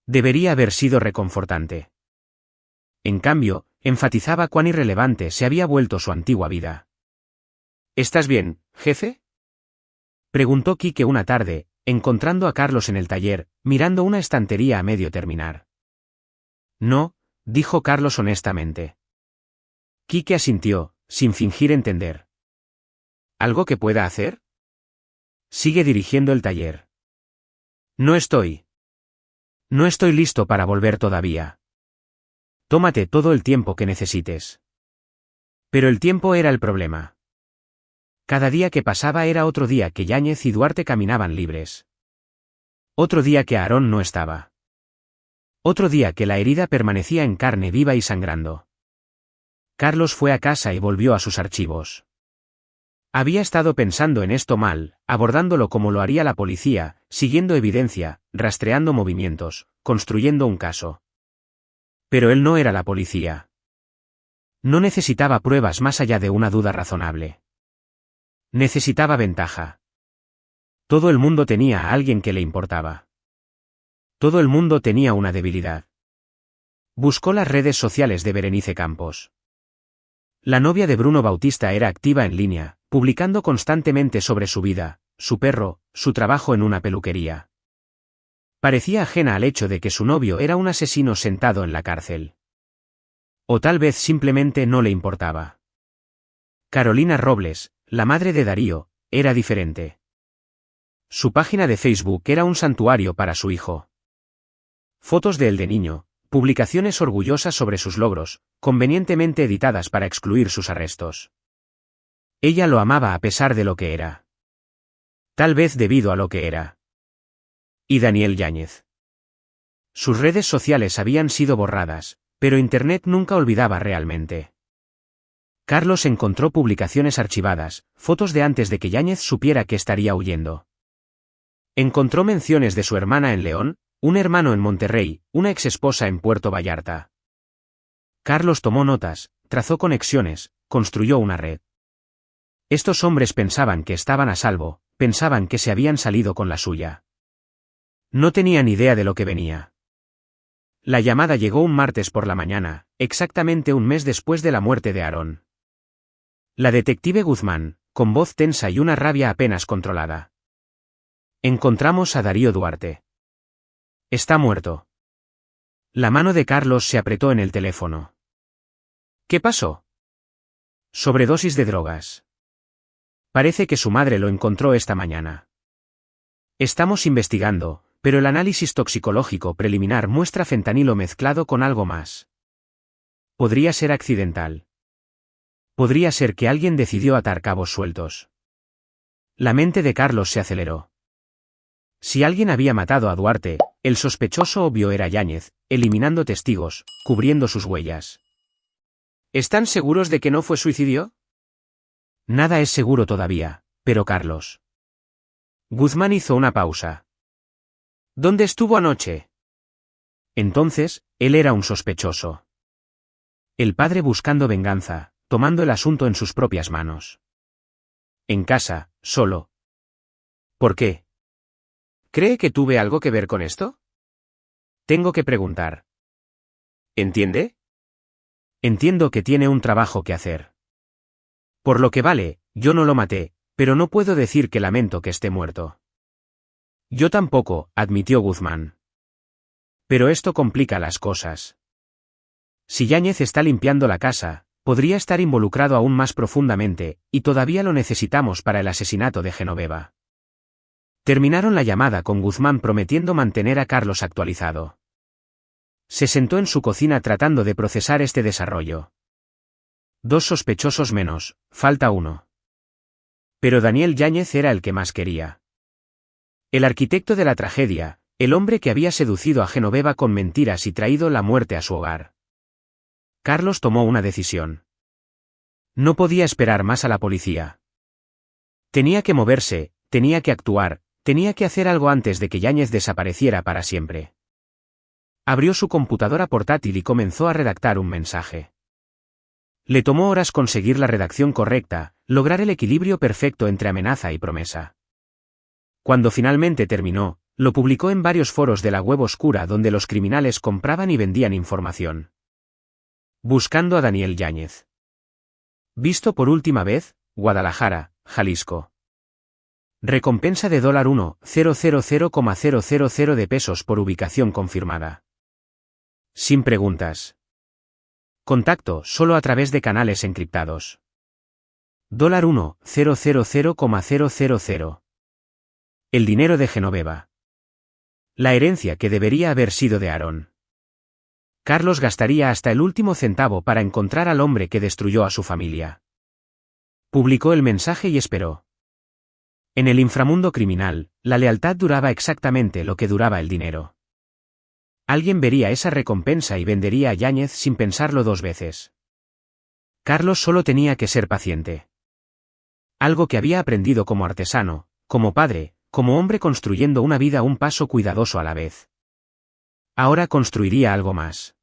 Debería haber sido reconfortante. En cambio, enfatizaba cuán irrelevante se había vuelto su antigua vida. ¿Estás bien, jefe? Preguntó Quique una tarde, encontrando a Carlos en el taller, mirando una estantería a medio terminar. No, dijo Carlos honestamente. Quique asintió, sin fingir entender. ¿Algo que pueda hacer? Sigue dirigiendo el taller. No estoy listo para volver todavía. Tómate todo el tiempo que necesites. Pero el tiempo era el problema. Cada día que pasaba era otro día que Yáñez y Duarte caminaban libres. Otro día que Aarón no estaba. Otro día que la herida permanecía en carne viva y sangrando. Carlos fue a casa y volvió a sus archivos. Había estado pensando en esto mal, abordándolo como lo haría la policía, siguiendo evidencia, rastreando movimientos, construyendo un caso. Pero él no era la policía. No necesitaba pruebas más allá de una duda razonable. Necesitaba ventaja. Todo el mundo tenía a alguien que le importaba. Todo el mundo tenía una debilidad. Buscó las redes sociales de Berenice Campos. La novia de Bruno Bautista era activa en línea, publicando constantemente sobre su vida, su perro, su trabajo en una peluquería. Parecía ajena al hecho de que su novio era un asesino sentado en la cárcel. O tal vez simplemente no le importaba. Carolina Robles, la madre de Darío, era diferente. Su página de Facebook era un santuario para su hijo. Fotos de él de niño, publicaciones orgullosas sobre sus logros, convenientemente editadas para excluir sus arrestos. Ella lo amaba a pesar de lo que era. Tal vez debido a lo que era. Y Daniel Yáñez. Sus redes sociales habían sido borradas, pero Internet nunca olvidaba realmente. Carlos encontró publicaciones archivadas, fotos de antes de que Yáñez supiera que estaría huyendo. Encontró menciones de su hermana en León, un hermano en Monterrey, una exesposa en Puerto Vallarta. Carlos tomó notas, trazó conexiones, construyó una red. Estos hombres pensaban que estaban a salvo, pensaban que se habían salido con la suya. No tenían idea de lo que venía. La llamada llegó un martes por la mañana, exactamente un mes después de la muerte de Aarón. La detective Guzmán, con voz tensa y una rabia apenas controlada. Encontramos a Darío Duarte. Está muerto. La mano de Carlos se apretó en el teléfono. ¿Qué pasó? Sobredosis de drogas. Parece que su madre lo encontró esta mañana. Estamos investigando, pero el análisis toxicológico preliminar muestra fentanilo mezclado con algo más. Podría ser accidental. Podría ser que alguien decidió atar cabos sueltos. La mente de Carlos se aceleró. Si alguien había matado a Duarte, el sospechoso obvio era Yáñez, eliminando testigos, cubriendo sus huellas. ¿Están seguros de que no fue suicidio? Nada es seguro todavía, pero Carlos. Guzmán hizo una pausa. ¿Dónde estuvo anoche? Entonces, él era un sospechoso. El padre buscando venganza, tomando el asunto en sus propias manos. En casa, solo. ¿Por qué? ¿Cree que tuve algo que ver con esto? Tengo que preguntar. ¿Entiende? Entiendo que tiene un trabajo que hacer. Por lo que vale, yo no lo maté, pero no puedo decir que lamento que esté muerto. Yo tampoco, admitió Guzmán. Pero esto complica las cosas. Si Yáñez está limpiando la casa, podría estar involucrado aún más profundamente, y todavía lo necesitamos para el asesinato de Genoveva. Terminaron la llamada con Guzmán prometiendo mantener a Carlos actualizado. Se sentó en su cocina tratando de procesar este desarrollo. 2 sospechosos menos, falta uno. Pero Daniel Yáñez era el que más quería. El arquitecto de la tragedia, el hombre que había seducido a Genoveva con mentiras y traído la muerte a su hogar. Carlos tomó una decisión. No podía esperar más a la policía. Tenía que moverse, tenía que actuar, tenía que hacer algo antes de que Yáñez desapareciera para siempre. Abrió su computadora portátil y comenzó a redactar un mensaje. Le tomó horas conseguir la redacción correcta, lograr el equilibrio perfecto entre amenaza y promesa. Cuando finalmente terminó, lo publicó en varios foros de la web oscura donde los criminales compraban y vendían información. Buscando a Daniel Yáñez. Visto por última vez, Guadalajara, Jalisco. Recompensa de $1,000,000 de pesos por ubicación confirmada. Sin preguntas. Contacto solo a través de canales encriptados. $1,000,000. El dinero de Genoveva. La herencia que debería haber sido de Aarón. Carlos gastaría hasta el último centavo para encontrar al hombre que destruyó a su familia. Publicó el mensaje y esperó. En el inframundo criminal, la lealtad duraba exactamente lo que duraba el dinero. Alguien vería esa recompensa y vendería a Yáñez sin pensarlo 2 veces. Carlos solo tenía que ser paciente. Algo que había aprendido como artesano, como padre, como hombre construyendo una vida un paso cuidadoso a la vez. Ahora construiría algo más.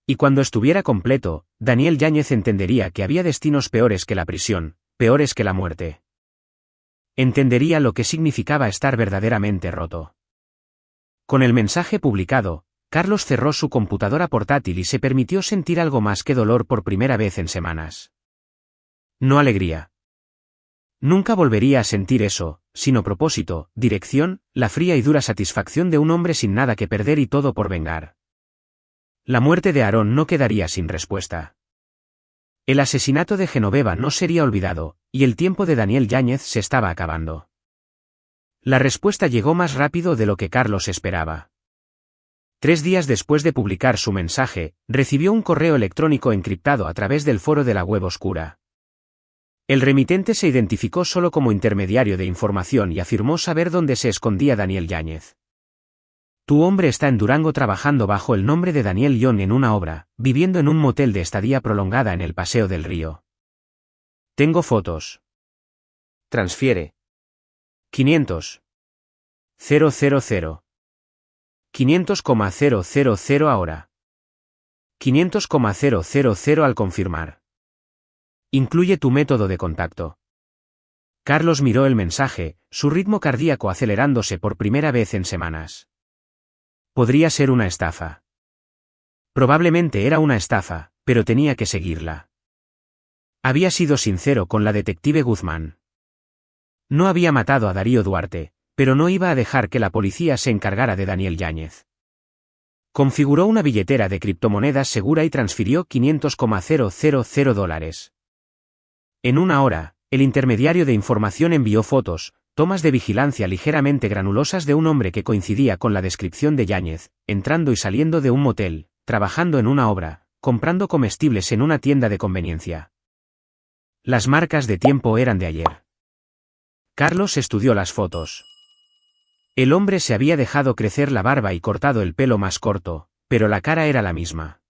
Y cuando estuviera completo, Daniel Yáñez entendería que había destinos peores que la prisión, peores que la muerte. Entendería lo que significaba estar verdaderamente roto. Con el mensaje publicado, Carlos cerró su computadora portátil y se permitió sentir algo más que dolor por primera vez en semanas. No alegría. Nunca volvería a sentir eso, sino propósito, dirección, la fría y dura satisfacción de un hombre sin nada que perder y todo por vengar. La muerte de Aarón no quedaría sin respuesta. El asesinato de Genoveva no sería olvidado, y el tiempo de Daniel Yáñez se estaba acabando. La respuesta llegó más rápido de lo que Carlos esperaba. 3 días después de publicar su mensaje, recibió un correo electrónico encriptado a través del foro de la web oscura. El remitente se identificó solo como intermediario de información y afirmó saber dónde se escondía Daniel Yáñez. Tu hombre está en Durango trabajando bajo el nombre de Daniel Young en una obra, viviendo en un motel de estadía prolongada en el Paseo del Río. Tengo fotos. Transfiere. 500. 000. 500,000 ahora. 500,000 al confirmar. Incluye tu método de contacto. Carlos miró el mensaje, su ritmo cardíaco acelerándose por primera vez en semanas. Podría ser una estafa. Probablemente era una estafa, pero tenía que seguirla. Había sido sincero con la detective Guzmán. No había matado a Darío Duarte, pero no iba a dejar que la policía se encargara de Daniel Yáñez. Configuró una billetera de criptomonedas segura y transfirió $500,000. En una hora, el intermediario de información envió fotos, tomas de vigilancia ligeramente granulosas de un hombre que coincidía con la descripción de Yáñez, entrando y saliendo de un motel, trabajando en una obra, comprando comestibles en una tienda de conveniencia. Las marcas de tiempo eran de ayer. Carlos estudió las fotos. El hombre se había dejado crecer la barba y cortado el pelo más corto, pero la cara era la misma.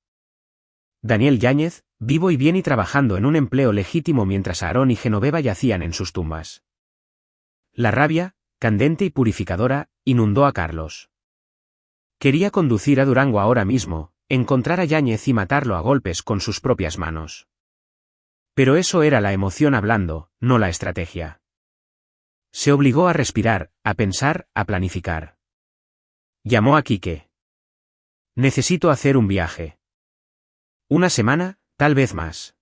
Daniel Yáñez, vivo y bien y trabajando en un empleo legítimo mientras Aarón y Genoveva yacían en sus tumbas. La rabia, candente y purificadora, inundó a Carlos. Quería conducir a Durango ahora mismo, encontrar a Yáñez y matarlo a golpes con sus propias manos. Pero eso era la emoción hablando, no la estrategia. Se obligó a respirar, a pensar, a planificar. Llamó a Quique. Necesito hacer un viaje. Una semana, tal vez más.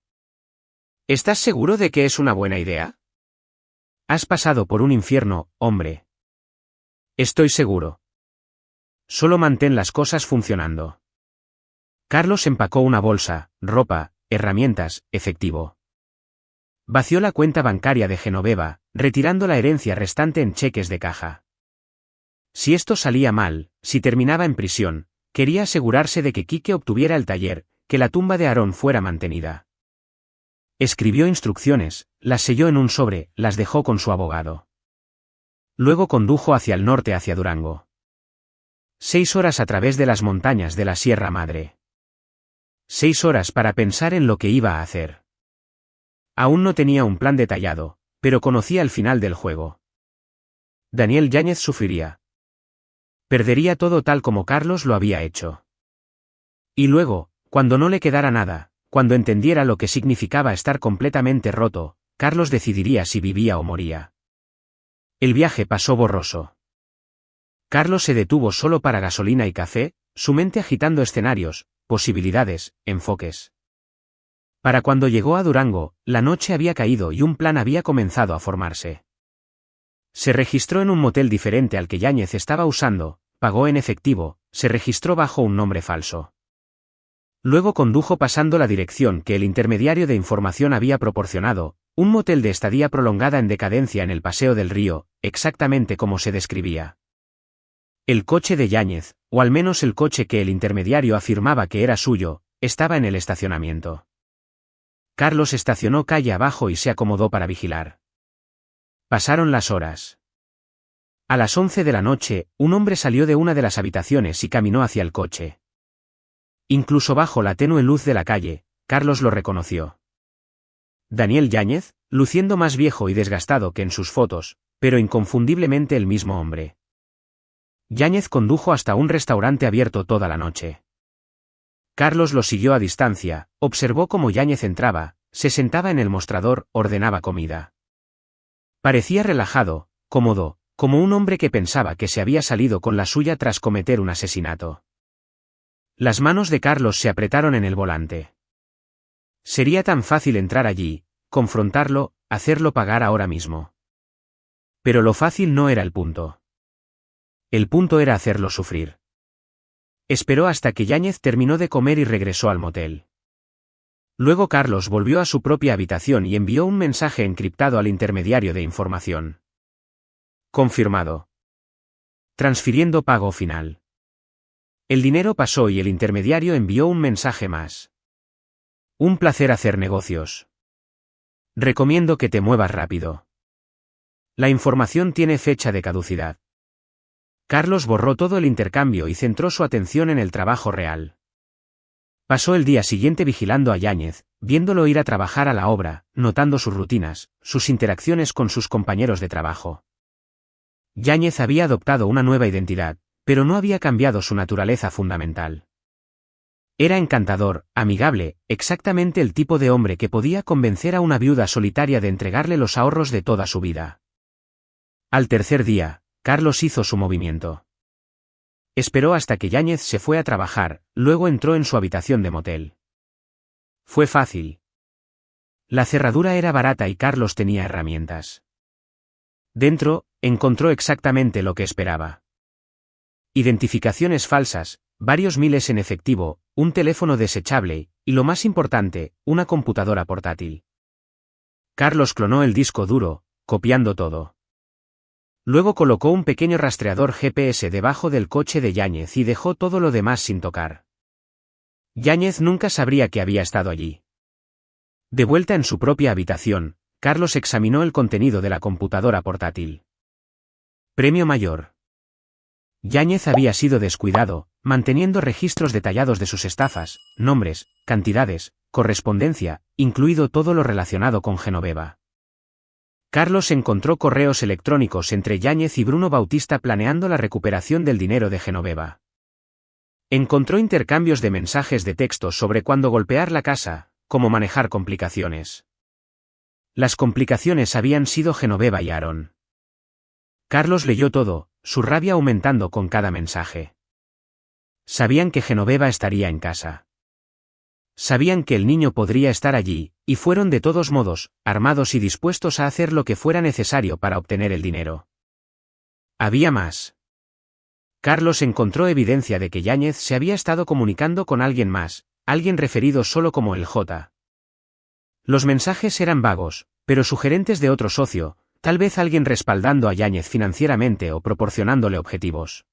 ¿Estás seguro de que es una buena idea? Has pasado por un infierno, hombre. Estoy seguro. Solo mantén las cosas funcionando. Carlos empacó una bolsa, ropa, herramientas, efectivo. Vació la cuenta bancaria de Genoveva, retirando la herencia restante en cheques de caja. Si esto salía mal, si terminaba en prisión, quería asegurarse de que Quique obtuviera el taller, que la tumba de Aarón fuera mantenida. Escribió instrucciones, las selló en un sobre, las dejó con su abogado. Luego condujo hacia el norte hacia Durango. 6 horas a través de las montañas de la Sierra Madre. 6 horas para pensar en lo que iba a hacer. Aún no tenía un plan detallado, pero conocía el final del juego. Daniel Yáñez sufriría. Perdería todo tal como Carlos lo había hecho. Y luego, cuando no le quedara nada, cuando entendiera lo que significaba estar completamente roto, Carlos decidiría si vivía o moría. El viaje pasó borroso. Carlos se detuvo solo para gasolina y café, su mente agitando escenarios, posibilidades, enfoques. Para cuando llegó a Durango, la noche había caído y un plan había comenzado a formarse. Se registró en un motel diferente al que Yáñez estaba usando, pagó en efectivo, se registró bajo un nombre falso. Luego condujo pasando la dirección que el intermediario de información había proporcionado, un motel de estadía prolongada en decadencia en el Paseo del Río, exactamente como se describía. El coche de Yáñez, o al menos el coche que el intermediario afirmaba que era suyo, estaba en el estacionamiento. Carlos estacionó calle abajo y se acomodó para vigilar. Pasaron las horas. A las 11 de la noche, un hombre salió de una de las habitaciones y caminó hacia el coche. Incluso bajo la tenue luz de la calle, Carlos lo reconoció. Daniel Yáñez, luciendo más viejo y desgastado que en sus fotos, pero inconfundiblemente el mismo hombre. Yáñez condujo hasta un restaurante abierto toda la noche. Carlos lo siguió a distancia, observó cómo Yáñez entraba, se sentaba en el mostrador, ordenaba comida. Parecía relajado, cómodo, como un hombre que pensaba que se había salido con la suya tras cometer un asesinato. Las manos de Carlos se apretaron en el volante. Sería tan fácil entrar allí, confrontarlo, hacerlo pagar ahora mismo. Pero lo fácil no era el punto. El punto era hacerlo sufrir. Esperó hasta que Yáñez terminó de comer y regresó al motel. Luego Carlos volvió a su propia habitación y envió un mensaje encriptado al intermediario de información. Confirmado. Transfiriendo pago final. El dinero pasó y el intermediario envió un mensaje más. Un placer hacer negocios. Recomiendo que te muevas rápido. La información tiene fecha de caducidad. Carlos borró todo el intercambio y centró su atención en el trabajo real. Pasó el día siguiente vigilando a Yáñez, viéndolo ir a trabajar a la obra, notando sus rutinas, sus interacciones con sus compañeros de trabajo. Yáñez había adoptado una nueva identidad, pero no había cambiado su naturaleza fundamental. Era encantador, amigable, exactamente el tipo de hombre que podía convencer a una viuda solitaria de entregarle los ahorros de toda su vida. Al tercer día, Carlos hizo su movimiento. Esperó hasta que Yáñez se fue a trabajar, luego entró en su habitación de motel. Fue fácil. La cerradura era barata y Carlos tenía herramientas. Dentro, encontró exactamente lo que esperaba. Identificaciones falsas, varios miles en efectivo, un teléfono desechable, y lo más importante, una computadora portátil. Carlos clonó el disco duro, copiando todo. Luego colocó un pequeño rastreador GPS debajo del coche de Yáñez y dejó todo lo demás sin tocar. Yáñez nunca sabría que había estado allí. De vuelta en su propia habitación, Carlos examinó el contenido de la computadora portátil. Premio mayor. Yáñez había sido descuidado, manteniendo registros detallados de sus estafas, nombres, cantidades, correspondencia, incluido todo lo relacionado con Genoveva. Carlos encontró correos electrónicos entre Yáñez y Bruno Bautista planeando la recuperación del dinero de Genoveva. Encontró intercambios de mensajes de texto sobre cuándo golpear la casa, cómo manejar complicaciones. Las complicaciones habían sido Genoveva y Aaron. Carlos leyó todo, su rabia aumentando con cada mensaje. Sabían que Genoveva estaría en casa. Sabían que el niño podría estar allí, y fueron de todos modos, armados y dispuestos a hacer lo que fuera necesario para obtener el dinero. Había más. Carlos encontró evidencia de que Yáñez se había estado comunicando con alguien más, alguien referido solo como el J. Los mensajes eran vagos, pero sugerentes de otro socio, tal vez alguien respaldando a Yáñez financieramente o proporcionándole objetivos.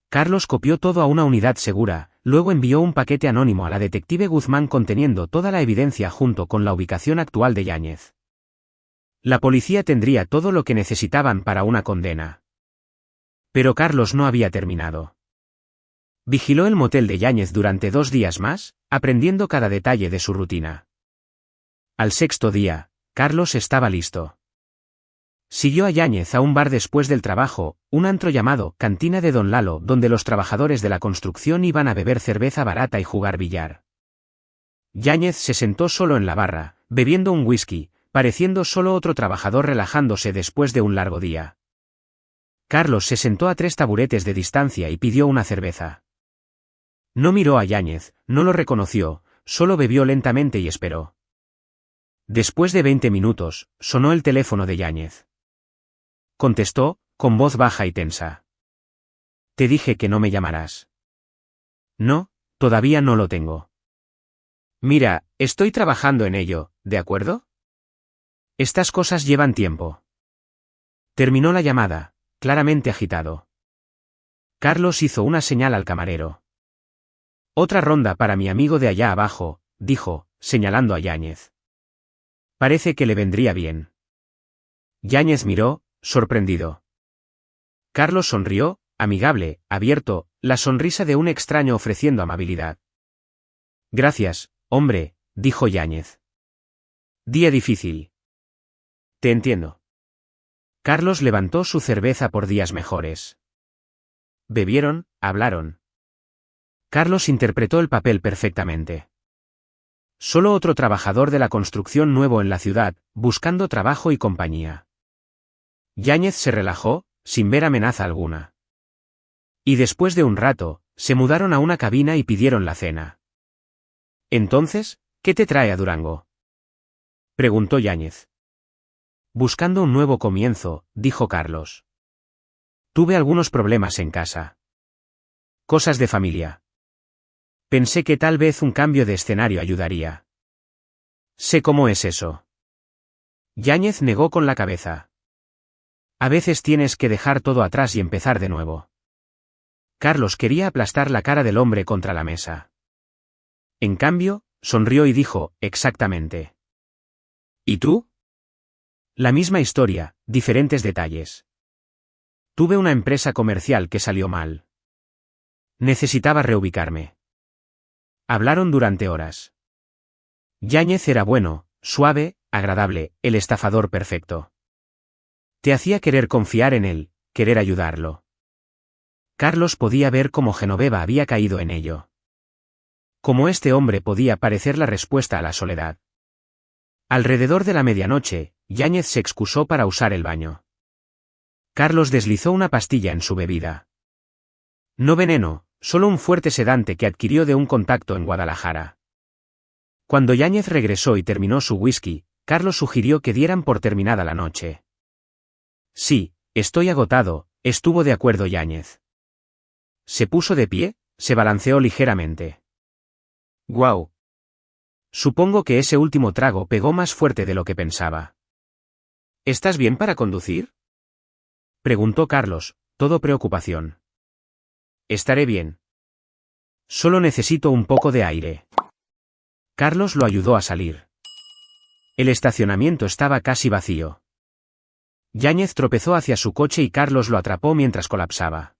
Carlos copió todo a una unidad segura, luego envió un paquete anónimo a la detective Guzmán conteniendo toda la evidencia junto con la ubicación actual de Yáñez. La policía tendría todo lo que necesitaban para una condena. Pero Carlos no había terminado. Vigiló el motel de Yáñez durante 2 días más, aprendiendo cada detalle de su rutina. Al 6º día, Carlos estaba listo. Siguió a Yáñez a un bar después del trabajo, un antro llamado Cantina de Don Lalo, donde los trabajadores de la construcción iban a beber cerveza barata y jugar billar. Yáñez se sentó solo en la barra, bebiendo un whisky, pareciendo solo otro trabajador relajándose después de un largo día. Carlos se sentó a 3 taburetes de distancia y pidió una cerveza. No miró a Yáñez, no lo reconoció, solo bebió lentamente y esperó. Después de 20 minutos, sonó el teléfono de Yáñez. Contestó, con voz baja y tensa. Te dije que no me llamarás. No, todavía no lo tengo. Mira, estoy trabajando en ello, ¿de acuerdo? Estas cosas llevan tiempo. Terminó la llamada, claramente agitado. Carlos hizo una señal al camarero. Otra ronda para mi amigo de allá abajo, dijo, señalando a Yáñez. Parece que le vendría bien. Yáñez miró, sorprendido. Carlos sonrió, amigable, abierto, la sonrisa de un extraño ofreciendo amabilidad. Gracias, hombre, dijo Yáñez. Día difícil. Te entiendo. Carlos levantó su cerveza por días mejores. Bebieron, hablaron. Carlos interpretó el papel perfectamente. Solo otro trabajador de la construcción nuevo en la ciudad, buscando trabajo y compañía. Yáñez se relajó, sin ver amenaza alguna. Y después de un rato, se mudaron a una cabina y pidieron la cena. Entonces, ¿qué te trae a Durango? Preguntó Yáñez. Buscando un nuevo comienzo, dijo Carlos. Tuve algunos problemas en casa. Cosas de familia. Pensé que tal vez un cambio de escenario ayudaría. Sé cómo es eso. Yáñez negó con la cabeza. A veces tienes que dejar todo atrás y empezar de nuevo. Carlos quería aplastar la cara del hombre contra la mesa. En cambio, sonrió y dijo, exactamente. ¿Y tú? La misma historia, diferentes detalles. Tuve una empresa comercial que salió mal. Necesitaba reubicarme. Hablaron durante horas. Yáñez era bueno, suave, agradable, el estafador perfecto. Te hacía querer confiar en él, querer ayudarlo. Carlos podía ver cómo Genoveva había caído en ello. Cómo este hombre podía parecer la respuesta a la soledad. Alrededor de la medianoche, Yáñez se excusó para usar el baño. Carlos deslizó una pastilla en su bebida. No veneno, solo un fuerte sedante que adquirió de un contacto en Guadalajara. Cuando Yáñez regresó y terminó su whisky, Carlos sugirió que dieran por terminada la noche. Sí, estoy agotado, estuvo de acuerdo Yáñez. Se puso de pie, se balanceó ligeramente. Guau. Supongo que ese último trago pegó más fuerte de lo que pensaba. ¿Estás bien para conducir? Preguntó Carlos, todo preocupación. Estaré bien. Solo necesito un poco de aire. Carlos lo ayudó a salir. El estacionamiento estaba casi vacío. Yáñez tropezó hacia su coche y Carlos lo atrapó mientras colapsaba.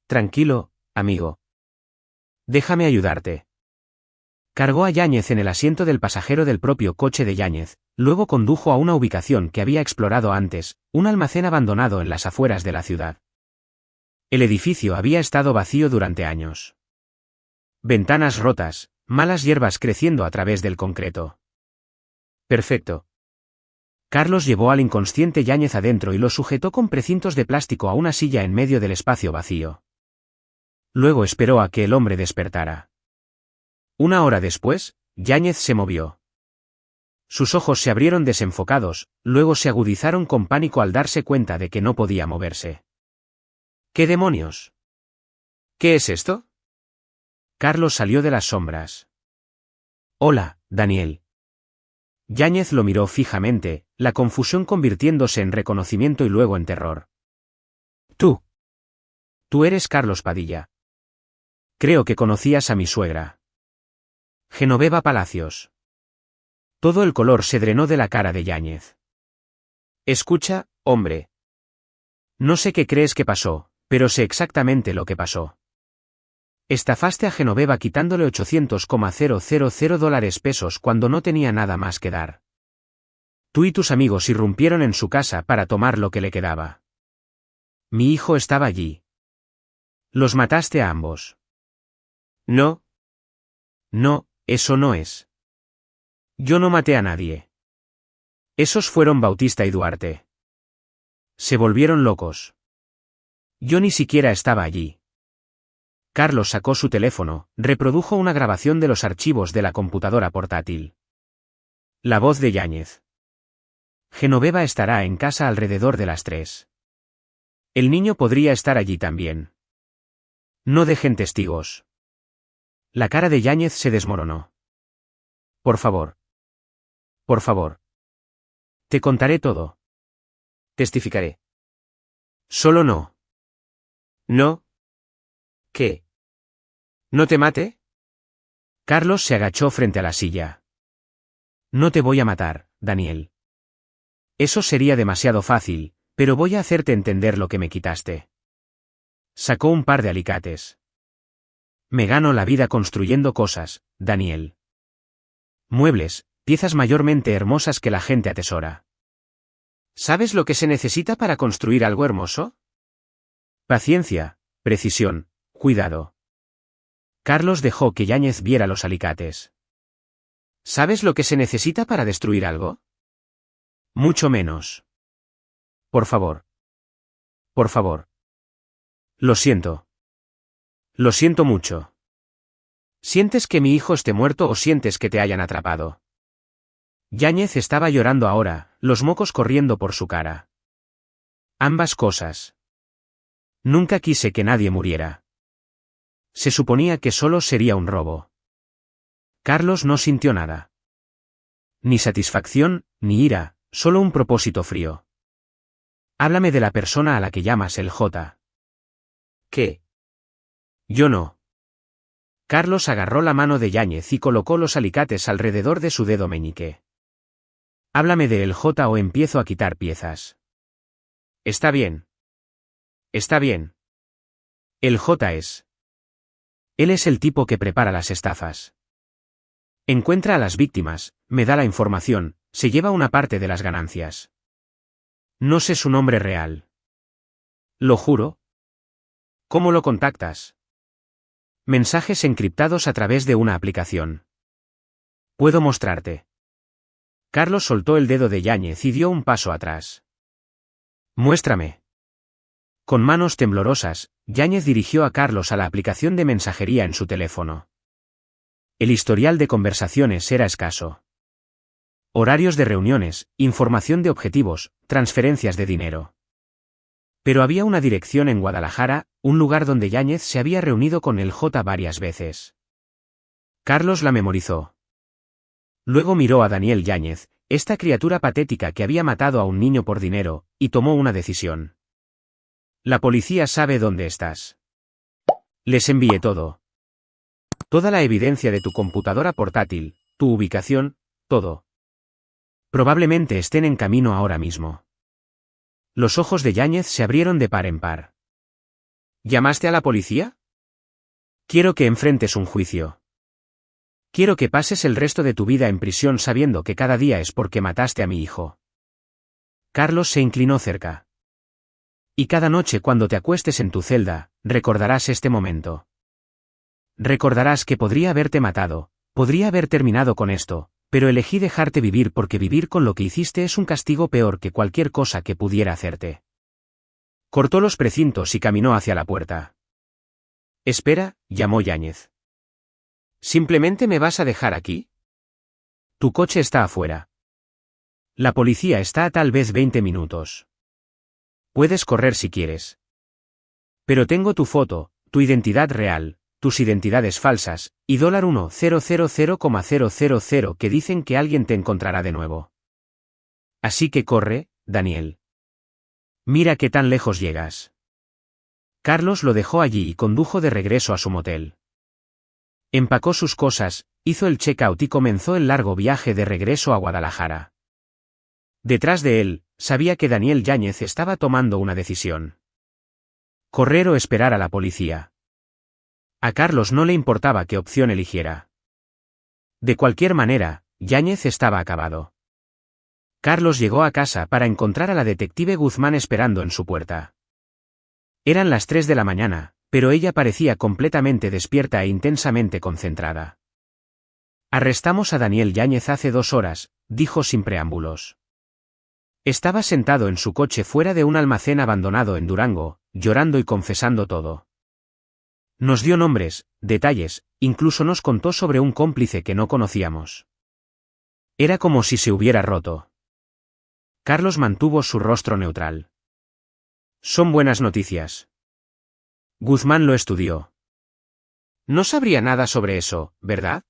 Tranquilo, amigo. Déjame ayudarte. Cargó a Yáñez en el asiento del pasajero del propio coche de Yáñez, luego condujo a una ubicación que había explorado antes, un almacén abandonado en las afueras de la ciudad. El edificio había estado vacío durante años. Ventanas rotas, malas hierbas creciendo a través del concreto. Perfecto. Carlos llevó al inconsciente Yáñez adentro y lo sujetó con precintos de plástico a una silla en medio del espacio vacío. Luego esperó a que el hombre despertara. Una hora después, Yáñez se movió. Sus ojos se abrieron desenfocados, luego se agudizaron con pánico al darse cuenta de que no podía moverse. ¿Qué demonios? ¿Qué es esto? Carlos salió de las sombras. Hola, Daniel. Yáñez lo miró fijamente, la confusión convirtiéndose en reconocimiento y luego en terror. Tú. Tú eres Carlos Padilla. Creo que conocías a mi suegra. Genoveva Palacios. Todo el color se drenó de la cara de Yáñez. Escucha, hombre. No sé qué crees que pasó, pero sé exactamente lo que pasó. Estafaste a Genoveva quitándole $800,000 cuando no tenía nada más que dar. Tú y tus amigos irrumpieron en su casa para tomar lo que le quedaba. Mi hijo estaba allí. Los mataste a ambos. No. No, eso no es. Yo no maté a nadie. Esos fueron Bautista y Duarte. Se volvieron locos. Yo ni siquiera estaba allí. Carlos sacó su teléfono, reprodujo una grabación de los archivos de la computadora portátil. La voz de Yáñez. Genoveva estará en casa alrededor de las 3. El niño podría estar allí también. No dejen testigos. La cara de Yáñez se desmoronó. Por favor. Por favor. Te contaré todo. Testificaré. Solo no. ¿No? ¿Qué? ¿No te mate? Carlos se agachó frente a la silla. No te voy a matar, Daniel. Eso sería demasiado fácil, pero voy a hacerte entender lo que me quitaste. Sacó un par de alicates. Me gano la vida construyendo cosas, Daniel. Muebles, piezas mayormente hermosas que la gente atesora. ¿Sabes lo que se necesita para construir algo hermoso? Paciencia, precisión, cuidado. Carlos dejó que Yáñez viera los alicates. ¿Sabes lo que se necesita para destruir algo? Mucho menos. Por favor. Por favor. Lo siento. Lo siento mucho. ¿Sientes que mi hijo esté muerto o sientes que te hayan atrapado? Yáñez estaba llorando ahora, los mocos corriendo por su cara. Ambas cosas. Nunca quise que nadie muriera. Se suponía que solo sería un robo. Carlos no sintió nada. Ni satisfacción, ni ira, solo un propósito frío. Háblame de la persona a la que llamas el J. ¿Qué? Yo no. Carlos agarró la mano de Yáñez y colocó los alicates alrededor de su dedo meñique. Háblame de el J o empiezo a quitar piezas. Está bien. Está bien. El J es. Él es el tipo que prepara las estafas. Encuentra a las víctimas, me da la información, se lleva una parte de las ganancias. No sé su nombre real. Lo juro. ¿Cómo lo contactas? Mensajes encriptados a través de una aplicación. Puedo mostrarte. Carlos soltó el dedo de Yáñez y dio un paso atrás. Muéstrame. Con manos temblorosas, Yáñez dirigió a Carlos a la aplicación de mensajería en su teléfono. El historial de conversaciones era escaso. Horarios de reuniones, información de objetivos, transferencias de dinero. Pero había una dirección en Guadalajara, un lugar donde Yáñez se había reunido con el J varias veces. Carlos la memorizó. Luego miró a Daniel Yáñez, esta criatura patética que había matado a un niño por dinero, y tomó una decisión. La policía sabe dónde estás. Les envié todo. Toda la evidencia de tu computadora portátil, tu ubicación, todo. Probablemente estén en camino ahora mismo. Los ojos de Yáñez se abrieron de par en par. ¿Llamaste a la policía? Quiero que enfrentes un juicio. Quiero que pases el resto de tu vida en prisión sabiendo que cada día es porque mataste a mi hijo. Carlos se inclinó cerca. Y cada noche cuando te acuestes en tu celda, recordarás este momento. Recordarás que podría haberte matado, podría haber terminado con esto, pero elegí dejarte vivir porque vivir con lo que hiciste es un castigo peor que cualquier cosa que pudiera hacerte. Cortó los precintos y caminó hacia la puerta. Espera, llamó Yáñez. ¿Simplemente me vas a dejar aquí? Tu coche está afuera. La policía está a tal vez 20 minutos. Puedes correr si quieres. Pero tengo tu foto, tu identidad real, tus identidades falsas, y $1,000,000 que dicen que alguien te encontrará de nuevo. Así que corre, Daniel. Mira qué tan lejos llegas. Carlos lo dejó allí y condujo de regreso a su motel. Empacó sus cosas, hizo el check-out y comenzó el largo viaje de regreso a Guadalajara. Detrás de él, sabía que Daniel Yáñez estaba tomando una decisión. Correr o esperar a la policía. A Carlos no le importaba qué opción eligiera. De cualquier manera, Yáñez estaba acabado. Carlos llegó a casa para encontrar a la detective Guzmán esperando en su puerta. Eran las 3 de la mañana, pero ella parecía completamente despierta e intensamente concentrada. Arrestamos a Daniel Yáñez hace 2 horas, dijo sin preámbulos. Estaba sentado en su coche fuera de un almacén abandonado en Durango, llorando y confesando todo. Nos dio nombres, detalles, incluso nos contó sobre un cómplice que no conocíamos. Era como si se hubiera roto. Carlos mantuvo su rostro neutral. Son buenas noticias. Guzmán lo estudió. No sabría nada sobre eso, ¿verdad?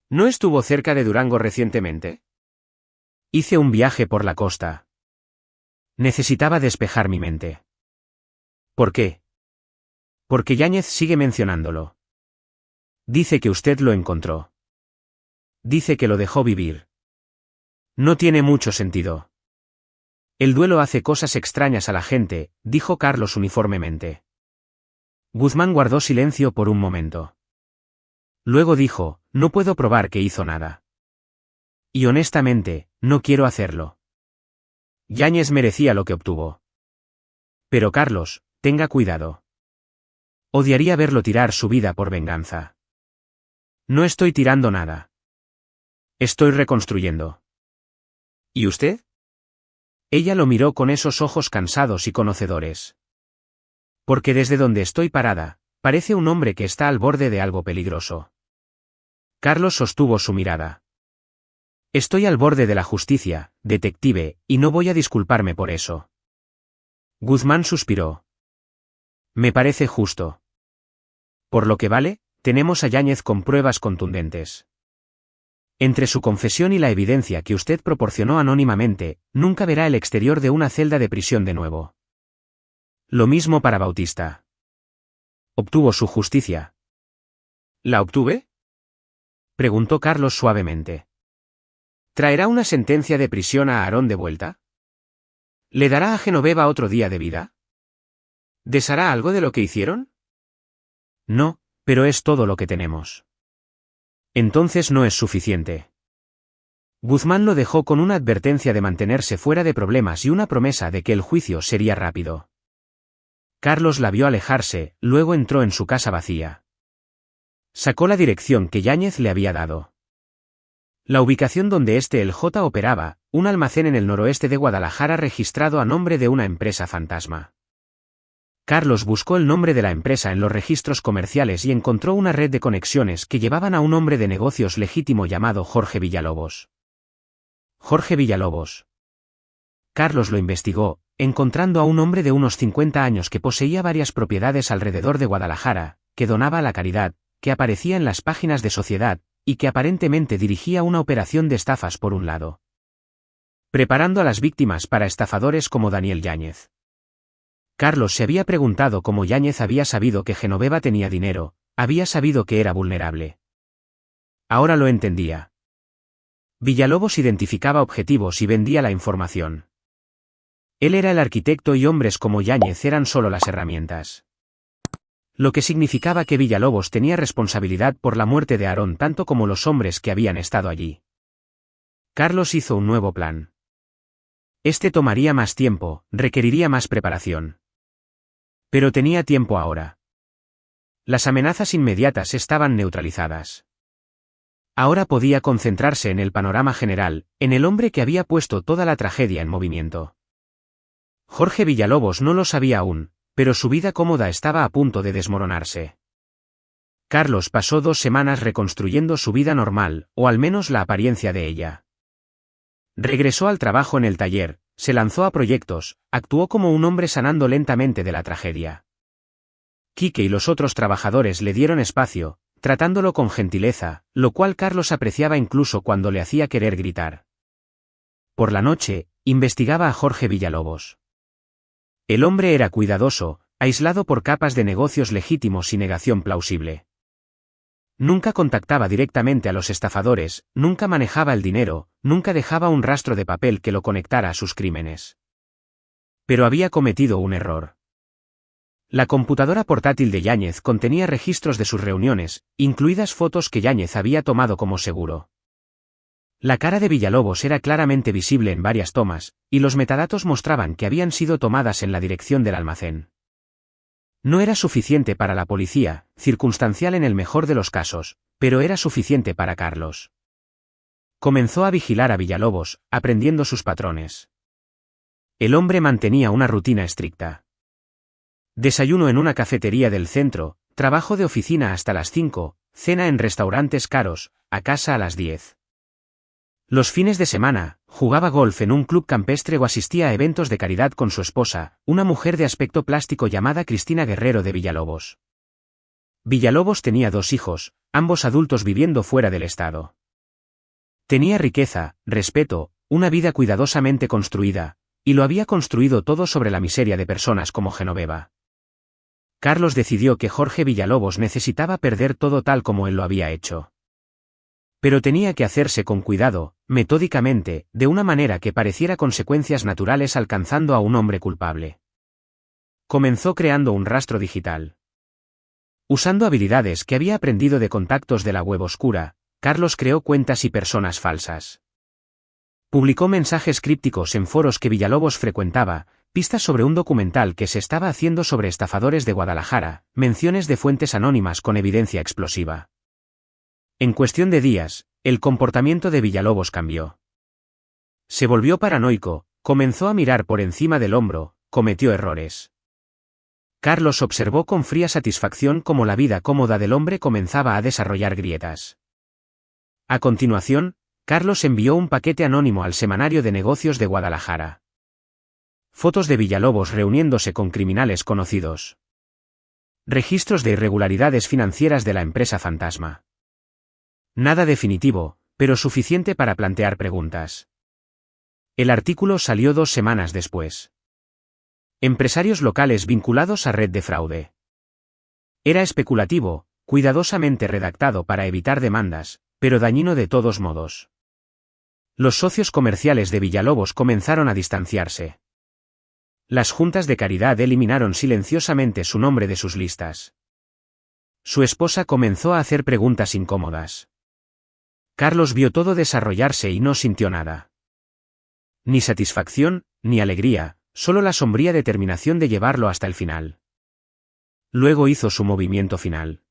¿No estuvo cerca de Durango recientemente? Hice un viaje por la costa. Necesitaba despejar mi mente. ¿Por qué? Porque Yáñez sigue mencionándolo. Dice que usted lo encontró. Dice que lo dejó vivir. No tiene mucho sentido. El duelo hace cosas extrañas a la gente, dijo Carlos uniformemente. Guzmán guardó silencio por un momento. Luego dijo, no puedo probar que hizo nada. Y honestamente, no quiero hacerlo. Yáñez merecía lo que obtuvo. Pero Carlos, tenga cuidado. Odiaría verlo tirar su vida por venganza. No estoy tirando nada. Estoy reconstruyendo. ¿Y usted? Ella lo miró con esos ojos cansados y conocedores. Porque desde donde estoy parada, parece un hombre que está al borde de algo peligroso. Carlos sostuvo su mirada. Estoy al borde de la justicia, detective, y no voy a disculparme por eso. Guzmán suspiró. Me parece justo. Por lo que vale, tenemos a Yáñez con pruebas contundentes. Entre su confesión y la evidencia que usted proporcionó anónimamente, nunca verá el exterior de una celda de prisión de nuevo. Lo mismo para Bautista. Obtuvo su justicia. ¿La obtuve? Preguntó Carlos suavemente. ¿Traerá una sentencia de prisión a Aarón de vuelta? ¿Le dará a Genoveva otro día de vida? ¿Deshará algo de lo que hicieron? No, pero es todo lo que tenemos. Entonces no es suficiente. Guzmán lo dejó con una advertencia de mantenerse fuera de problemas y una promesa de que el juicio sería rápido. Carlos la vio alejarse, luego entró en su casa vacía. Sacó la dirección que Yáñez le había dado. La ubicación donde el J operaba, un almacén en el noroeste de Guadalajara registrado a nombre de una empresa fantasma. Carlos buscó el nombre de la empresa en los registros comerciales y encontró una red de conexiones que llevaban a un hombre de negocios legítimo llamado Jorge Villalobos. Jorge Villalobos. Carlos lo investigó, encontrando a un hombre de unos 50 años que poseía varias propiedades alrededor de Guadalajara, que donaba a la caridad, que aparecía en las páginas de Sociedad, y que aparentemente dirigía una operación de estafas por un lado, preparando a las víctimas para estafadores como Daniel Yáñez. Carlos se había preguntado cómo Yáñez había sabido que Genoveva tenía dinero, había sabido que era vulnerable. Ahora lo entendía. Villalobos identificaba objetivos y vendía la información. Él era el arquitecto y hombres como Yáñez eran solo las herramientas. Lo que significaba que Villalobos tenía responsabilidad por la muerte de Aarón tanto como los hombres que habían estado allí. Carlos hizo un nuevo plan. Este tomaría más tiempo, requeriría más preparación. Pero tenía tiempo ahora. Las amenazas inmediatas estaban neutralizadas. Ahora podía concentrarse en el panorama general, en el hombre que había puesto toda la tragedia en movimiento. Jorge Villalobos no lo sabía aún, pero su vida cómoda estaba a punto de desmoronarse. Carlos pasó 2 semanas reconstruyendo su vida normal, o al menos la apariencia de ella. Regresó al trabajo en el taller, se lanzó a proyectos, actuó como un hombre sanando lentamente de la tragedia. Quique y los otros trabajadores le dieron espacio, tratándolo con gentileza, lo cual Carlos apreciaba incluso cuando le hacía querer gritar. Por la noche, investigaba a Jorge Villalobos. El hombre era cuidadoso, aislado por capas de negocios legítimos y negación plausible. Nunca contactaba directamente a los estafadores, nunca manejaba el dinero, nunca dejaba un rastro de papel que lo conectara a sus crímenes. Pero había cometido un error. La computadora portátil de Yáñez contenía registros de sus reuniones, incluidas fotos que Yáñez había tomado como seguro. La cara de Villalobos era claramente visible en varias tomas, y los metadatos mostraban que habían sido tomadas en la dirección del almacén. No era suficiente para la policía, circunstancial en el mejor de los casos, pero era suficiente para Carlos. Comenzó a vigilar a Villalobos, aprendiendo sus patrones. El hombre mantenía una rutina estricta. Desayuno en una cafetería del centro, trabajo de oficina hasta las 5, cena en restaurantes caros, a casa a las 10. Los fines de semana, jugaba golf en un club campestre o asistía a eventos de caridad con su esposa, una mujer de aspecto plástico llamada Cristina Guerrero de Villalobos. Villalobos tenía 2 hijos, ambos adultos viviendo fuera del estado. Tenía riqueza, respeto, una vida cuidadosamente construida, y lo había construido todo sobre la miseria de personas como Genoveva. Carlos decidió que Jorge Villalobos necesitaba perder todo tal como él lo había hecho. Pero tenía que hacerse con cuidado, metódicamente, de una manera que pareciera consecuencias naturales alcanzando a un hombre culpable. Comenzó creando un rastro digital. Usando habilidades que había aprendido de contactos de la web oscura, Carlos creó cuentas y personas falsas. Publicó mensajes crípticos en foros que Villalobos frecuentaba, pistas sobre un documental que se estaba haciendo sobre estafadores de Guadalajara, menciones de fuentes anónimas con evidencia explosiva. En cuestión de días, el comportamiento de Villalobos cambió. Se volvió paranoico, comenzó a mirar por encima del hombro, cometió errores. Carlos observó con fría satisfacción cómo la vida cómoda del hombre comenzaba a desarrollar grietas. A continuación, Carlos envió un paquete anónimo al Semanario de Negocios de Guadalajara. Fotos de Villalobos reuniéndose con criminales conocidos. Registros de irregularidades financieras de la empresa fantasma. Nada definitivo, pero suficiente para plantear preguntas. El artículo salió 2 semanas después. Empresarios locales vinculados a red de fraude. Era especulativo, cuidadosamente redactado para evitar demandas, pero dañino de todos modos. Los socios comerciales de Villalobos comenzaron a distanciarse. Las juntas de caridad eliminaron silenciosamente su nombre de sus listas. Su esposa comenzó a hacer preguntas incómodas. Carlos vio todo desarrollarse y no sintió nada. Ni satisfacción, ni alegría, solo la sombría determinación de llevarlo hasta el final. Luego hizo su movimiento final.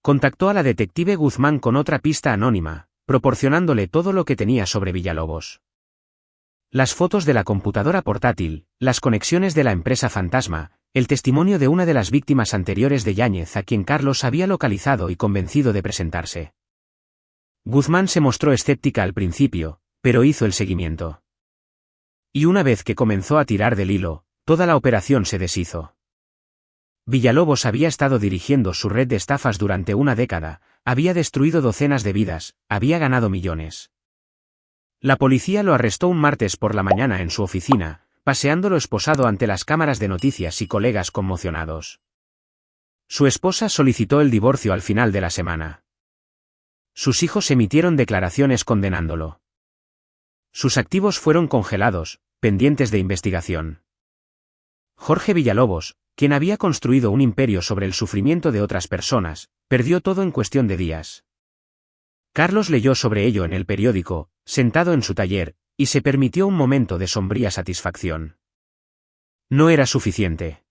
Contactó a la detective Guzmán con otra pista anónima, proporcionándole todo lo que tenía sobre Villalobos. Las fotos de la computadora portátil, las conexiones de la empresa fantasma, el testimonio de una de las víctimas anteriores de Yáñez a quien Carlos había localizado y convencido de presentarse. Guzmán se mostró escéptica al principio, pero hizo el seguimiento. Y una vez que comenzó a tirar del hilo, toda la operación se deshizo. Villalobos había estado dirigiendo su red de estafas durante una década, había destruido docenas de vidas, había ganado millones. La policía lo arrestó un martes por la mañana en su oficina, paseándolo esposado ante las cámaras de noticias y colegas conmocionados. Su esposa solicitó el divorcio al final de la semana. Sus hijos emitieron declaraciones condenándolo. Sus activos fueron congelados, pendientes de investigación. Jorge Villalobos, quien había construido un imperio sobre el sufrimiento de otras personas, perdió todo en cuestión de días. Carlos leyó sobre ello en el periódico, sentado en su taller, y se permitió un momento de sombría satisfacción. No era suficiente.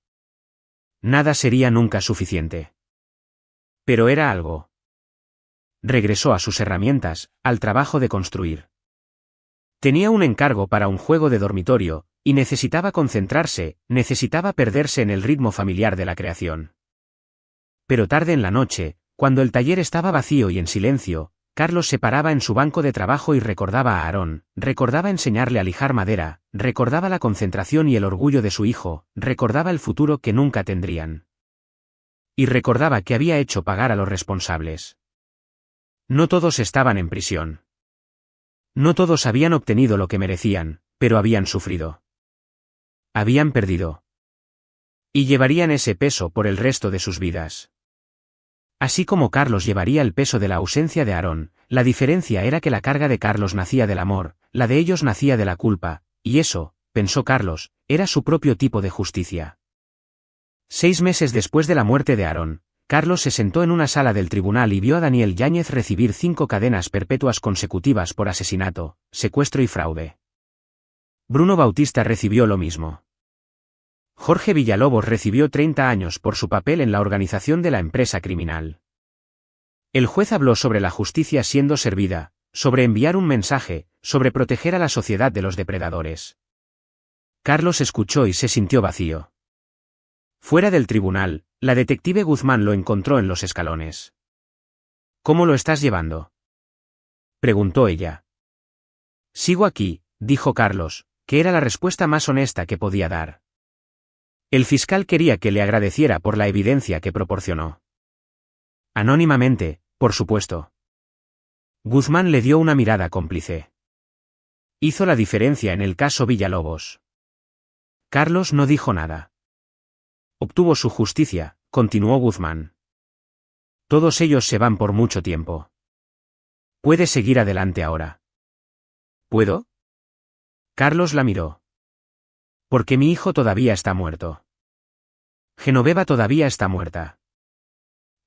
Nada sería nunca suficiente. Pero era algo. Regresó a sus herramientas, al trabajo de construir. Tenía un encargo para un juego de dormitorio, y necesitaba concentrarse, necesitaba perderse en el ritmo familiar de la creación. Pero tarde en la noche, cuando el taller estaba vacío y en silencio, Carlos se paraba en su banco de trabajo y recordaba a Aarón, recordaba enseñarle a lijar madera, recordaba la concentración y el orgullo de su hijo, recordaba el futuro que nunca tendrían. Y recordaba que había hecho pagar a los responsables. No todos estaban en prisión. No todos habían obtenido lo que merecían, pero habían sufrido. Habían perdido. Y llevarían ese peso por el resto de sus vidas. Así como Carlos llevaría el peso de la ausencia de Aarón, la diferencia era que la carga de Carlos nacía del amor, la de ellos nacía de la culpa, y eso, pensó Carlos, era su propio tipo de justicia. 6 meses después de la muerte de Aarón, Carlos se sentó en una sala del tribunal y vio a Daniel Yáñez recibir 5 cadenas perpetuas consecutivas por asesinato, secuestro y fraude. Bruno Bautista recibió lo mismo. Jorge Villalobos recibió 30 años por su papel en la organización de la empresa criminal. El juez habló sobre la justicia siendo servida, sobre enviar un mensaje, sobre proteger a la sociedad de los depredadores. Carlos escuchó y se sintió vacío. Fuera del tribunal, la detective Guzmán lo encontró en los escalones. ¿Cómo lo estás llevando?, preguntó ella. Sigo aquí, dijo Carlos, que era la respuesta más honesta que podía dar. El fiscal quería que le agradeciera por la evidencia que proporcionó. Anónimamente, por supuesto. Guzmán le dio una mirada cómplice. Hizo la diferencia en el caso Villalobos. Carlos no dijo nada. Obtuvo su justicia, continuó Guzmán. Todos ellos se van por mucho tiempo. ¿Puede seguir adelante ahora? ¿Puedo? Carlos la miró. Porque mi hijo todavía está muerto. Genoveva todavía está muerta.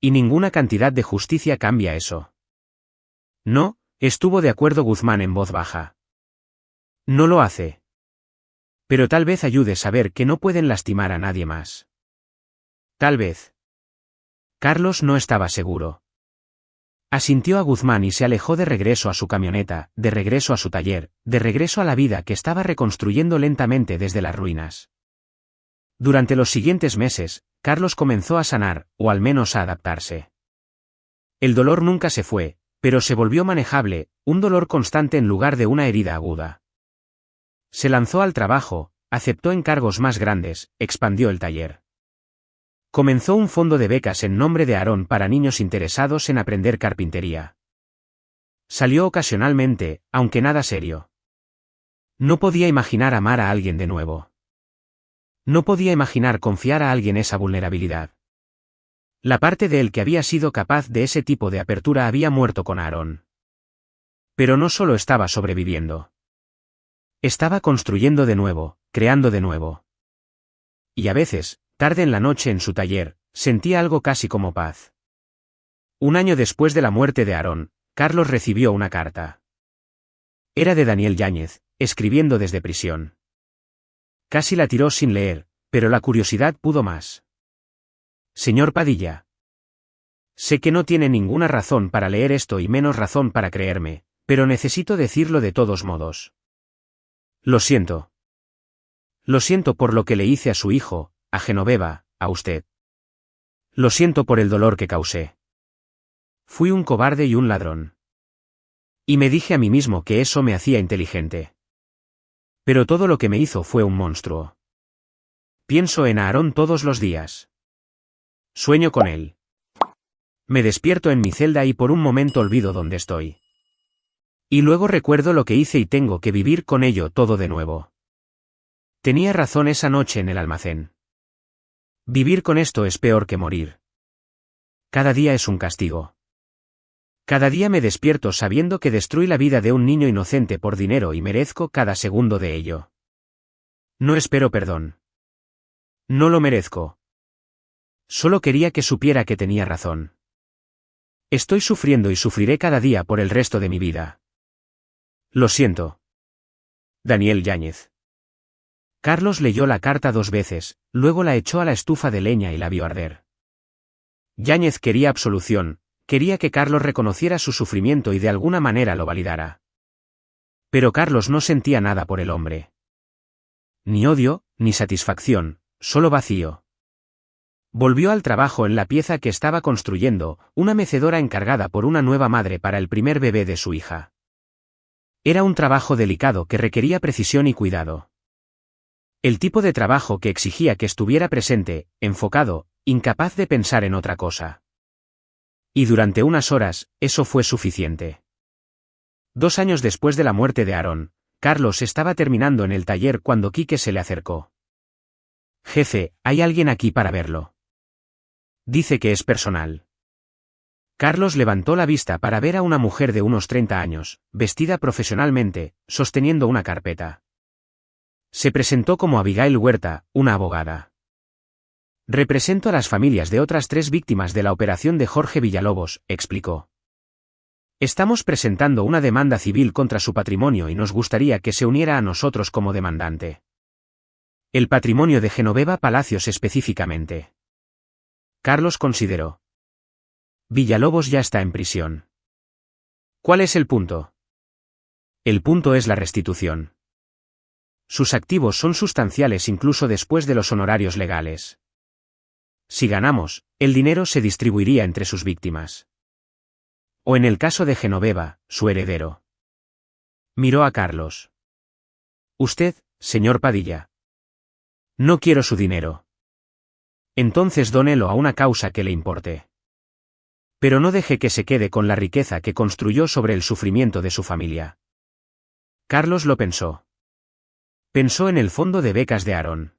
Y ninguna cantidad de justicia cambia eso. No, estuvo de acuerdo Guzmán en voz baja. No lo hace. Pero tal vez ayude a saber que no pueden lastimar a nadie más. Tal vez. Carlos no estaba seguro. Asintió a Guzmán y se alejó de regreso a su camioneta, de regreso a su taller, de regreso a la vida que estaba reconstruyendo lentamente desde las ruinas. Durante los siguientes meses, Carlos comenzó a sanar, o al menos a adaptarse. El dolor nunca se fue, pero se volvió manejable, un dolor constante en lugar de una herida aguda. Se lanzó al trabajo, aceptó encargos más grandes, expandió el taller. Comenzó un fondo de becas en nombre de Aarón para niños interesados en aprender carpintería. Salió ocasionalmente, aunque nada serio. No podía imaginar amar a alguien de nuevo. No podía imaginar confiar a alguien esa vulnerabilidad. La parte de él que había sido capaz de ese tipo de apertura había muerto con Aarón. Pero no solo estaba sobreviviendo. Estaba construyendo de nuevo, creando de nuevo. Y a veces, tarde en la noche en su taller, sentía algo casi como paz. Un año después de la muerte de Aarón, Carlos recibió una carta. Era de Daniel Yáñez, escribiendo desde prisión. Casi la tiró sin leer, pero la curiosidad pudo más. Señor Padilla. Sé que no tiene ninguna razón para leer esto y menos razón para creerme, pero necesito decirlo de todos modos. Lo siento. Lo siento por lo que le hice a su hijo, a Genoveva, a usted. Lo siento por el dolor que causé. Fui un cobarde y un ladrón. Y me dije a mí mismo que eso me hacía inteligente. Pero todo lo que me hizo fue un monstruo. Pienso en Aarón todos los días. Sueño con él. Me despierto en mi celda y por un momento olvido dónde estoy. Y luego recuerdo lo que hice y tengo que vivir con ello todo de nuevo. Tenía razón esa noche en el almacén. Vivir con esto es peor que morir. Cada día es un castigo. Cada día me despierto sabiendo que destruí la vida de un niño inocente por dinero y merezco cada segundo de ello. No espero perdón. No lo merezco. Solo quería que supiera que tenía razón. Estoy sufriendo y sufriré cada día por el resto de mi vida. Lo siento. Daniel Yáñez. Carlos leyó la carta 2 veces, luego la echó a la estufa de leña y la vio arder. Yáñez quería absolución, quería que Carlos reconociera su sufrimiento y de alguna manera lo validara. Pero Carlos no sentía nada por el hombre. Ni odio, ni satisfacción, solo vacío. Volvió al trabajo en la pieza que estaba construyendo, una mecedora encargada por una nueva madre para el primer bebé de su hija. Era un trabajo delicado que requería precisión y cuidado. El tipo de trabajo que exigía que estuviera presente, enfocado, incapaz de pensar en otra cosa. Y durante unas horas, eso fue suficiente. 2 años después de la muerte de Aarón, Carlos estaba terminando en el taller cuando Quique se le acercó. Jefe, hay alguien aquí para verlo. Dice que es personal. Carlos levantó la vista para ver a una mujer de unos 30 años, vestida profesionalmente, sosteniendo una carpeta. Se presentó como Abigail Huerta, una abogada. Represento a las familias de otras 3 víctimas de la operación de Jorge Villalobos, explicó. Estamos presentando una demanda civil contra su patrimonio y nos gustaría que se uniera a nosotros como demandante. El patrimonio de Genoveva Palacios específicamente. Carlos consideró. Villalobos ya está en prisión. ¿Cuál es el punto? El punto es la restitución. Sus activos son sustanciales incluso después de los honorarios legales. Si ganamos, el dinero se distribuiría entre sus víctimas. O en el caso de Genoveva, su heredero. Miró a Carlos. Usted, señor Padilla. No quiero su dinero. Entonces dónelo a una causa que le importe. Pero no deje que se quede con la riqueza que construyó sobre el sufrimiento de su familia. Carlos lo pensó. Pensó en el fondo de becas de Aarón.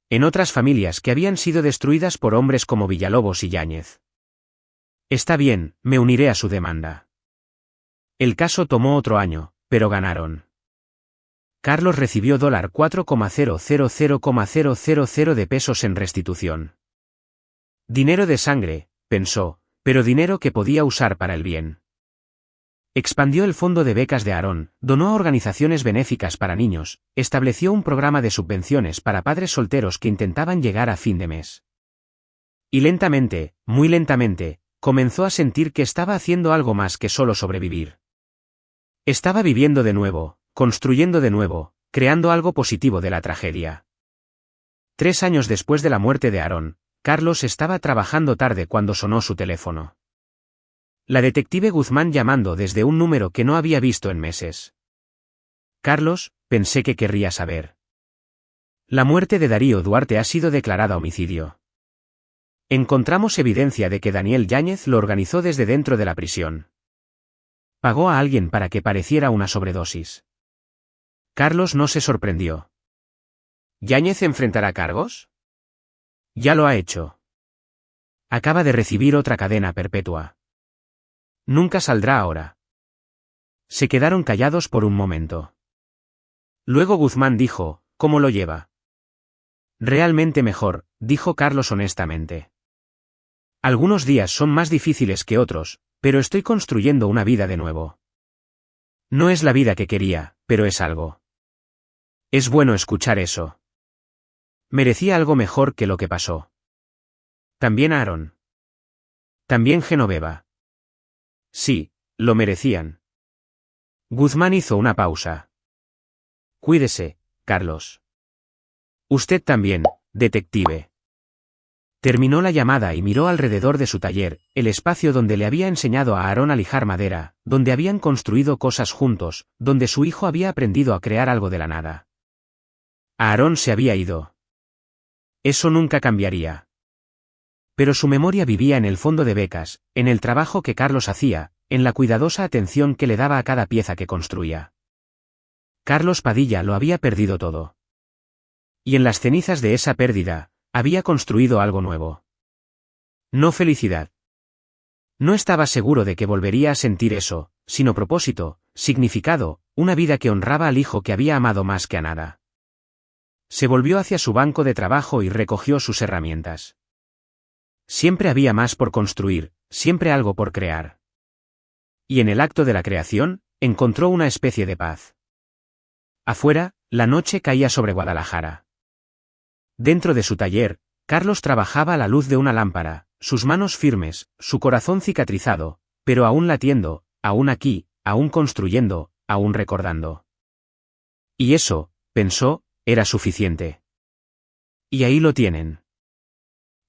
En otras familias que habían sido destruidas por hombres como Villalobos y Yáñez. Está bien, me uniré a su demanda. El caso tomó otro año, pero ganaron. Carlos recibió $4,000,000 de pesos en restitución. Dinero de sangre, pensó, pero dinero que podía usar para el bien. Expandió el fondo de becas de Aarón, donó a organizaciones benéficas para niños, estableció un programa de subvenciones para padres solteros que intentaban llegar a fin de mes. Y lentamente, muy lentamente, comenzó a sentir que estaba haciendo algo más que solo sobrevivir. Estaba viviendo de nuevo, construyendo de nuevo, creando algo positivo de la tragedia. 3 años después de la muerte de Aarón, Carlos estaba trabajando tarde cuando sonó su teléfono. La detective Guzmán llamando desde un número que no había visto en meses. Carlos, pensé que querría saber. La muerte de Darío Duarte ha sido declarada homicidio. Encontramos evidencia de que Daniel Yáñez lo organizó desde dentro de la prisión. Pagó a alguien para que pareciera una sobredosis. Carlos no se sorprendió. ¿Yáñez enfrentará cargos? Ya lo ha hecho. Acaba de recibir otra cadena perpetua. Nunca saldrá ahora. Se quedaron callados por un momento. Luego Guzmán dijo, ¿cómo lo lleva? Realmente mejor, dijo Carlos honestamente. Algunos días son más difíciles que otros, pero estoy construyendo una vida de nuevo. No es la vida que quería, pero es algo. Es bueno escuchar eso. Merecía algo mejor que lo que pasó. También Aarón. También Genoveva. Sí, lo merecían. Guzmán hizo una pausa. Cuídese, Carlos. Usted también, detective. Terminó la llamada y miró alrededor de su taller, el espacio donde le había enseñado a Aarón a lijar madera, donde habían construido cosas juntos, donde su hijo había aprendido a crear algo de la nada. Aarón se había ido. Eso nunca cambiaría. Pero su memoria vivía en el fondo de becas, en el trabajo que Carlos hacía, en la cuidadosa atención que le daba a cada pieza que construía. Carlos Padilla lo había perdido todo. Y en las cenizas de esa pérdida, había construido algo nuevo. No felicidad. No estaba seguro de que volvería a sentir eso, sino propósito, significado, una vida que honraba al hijo que había amado más que a nada. Se volvió hacia su banco de trabajo y recogió sus herramientas. Siempre había más por construir, siempre algo por crear. Y en el acto de la creación, encontró una especie de paz. Afuera, la noche caía sobre Guadalajara. Dentro de su taller, Carlos trabajaba a la luz de una lámpara, sus manos firmes, su corazón cicatrizado, pero aún latiendo, aún aquí, aún construyendo, aún recordando. Y eso, pensó, era suficiente. Y ahí lo tienen.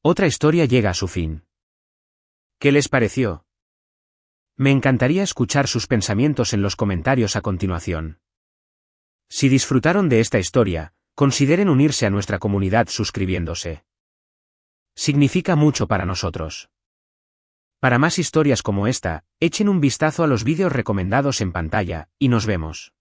Otra historia llega a su fin. ¿Qué les pareció? Me encantaría escuchar sus pensamientos en los comentarios a continuación. Si disfrutaron de esta historia, consideren unirse a nuestra comunidad suscribiéndose. Significa mucho para nosotros. Para más historias como esta, echen un vistazo a los vídeos recomendados en pantalla, y nos vemos.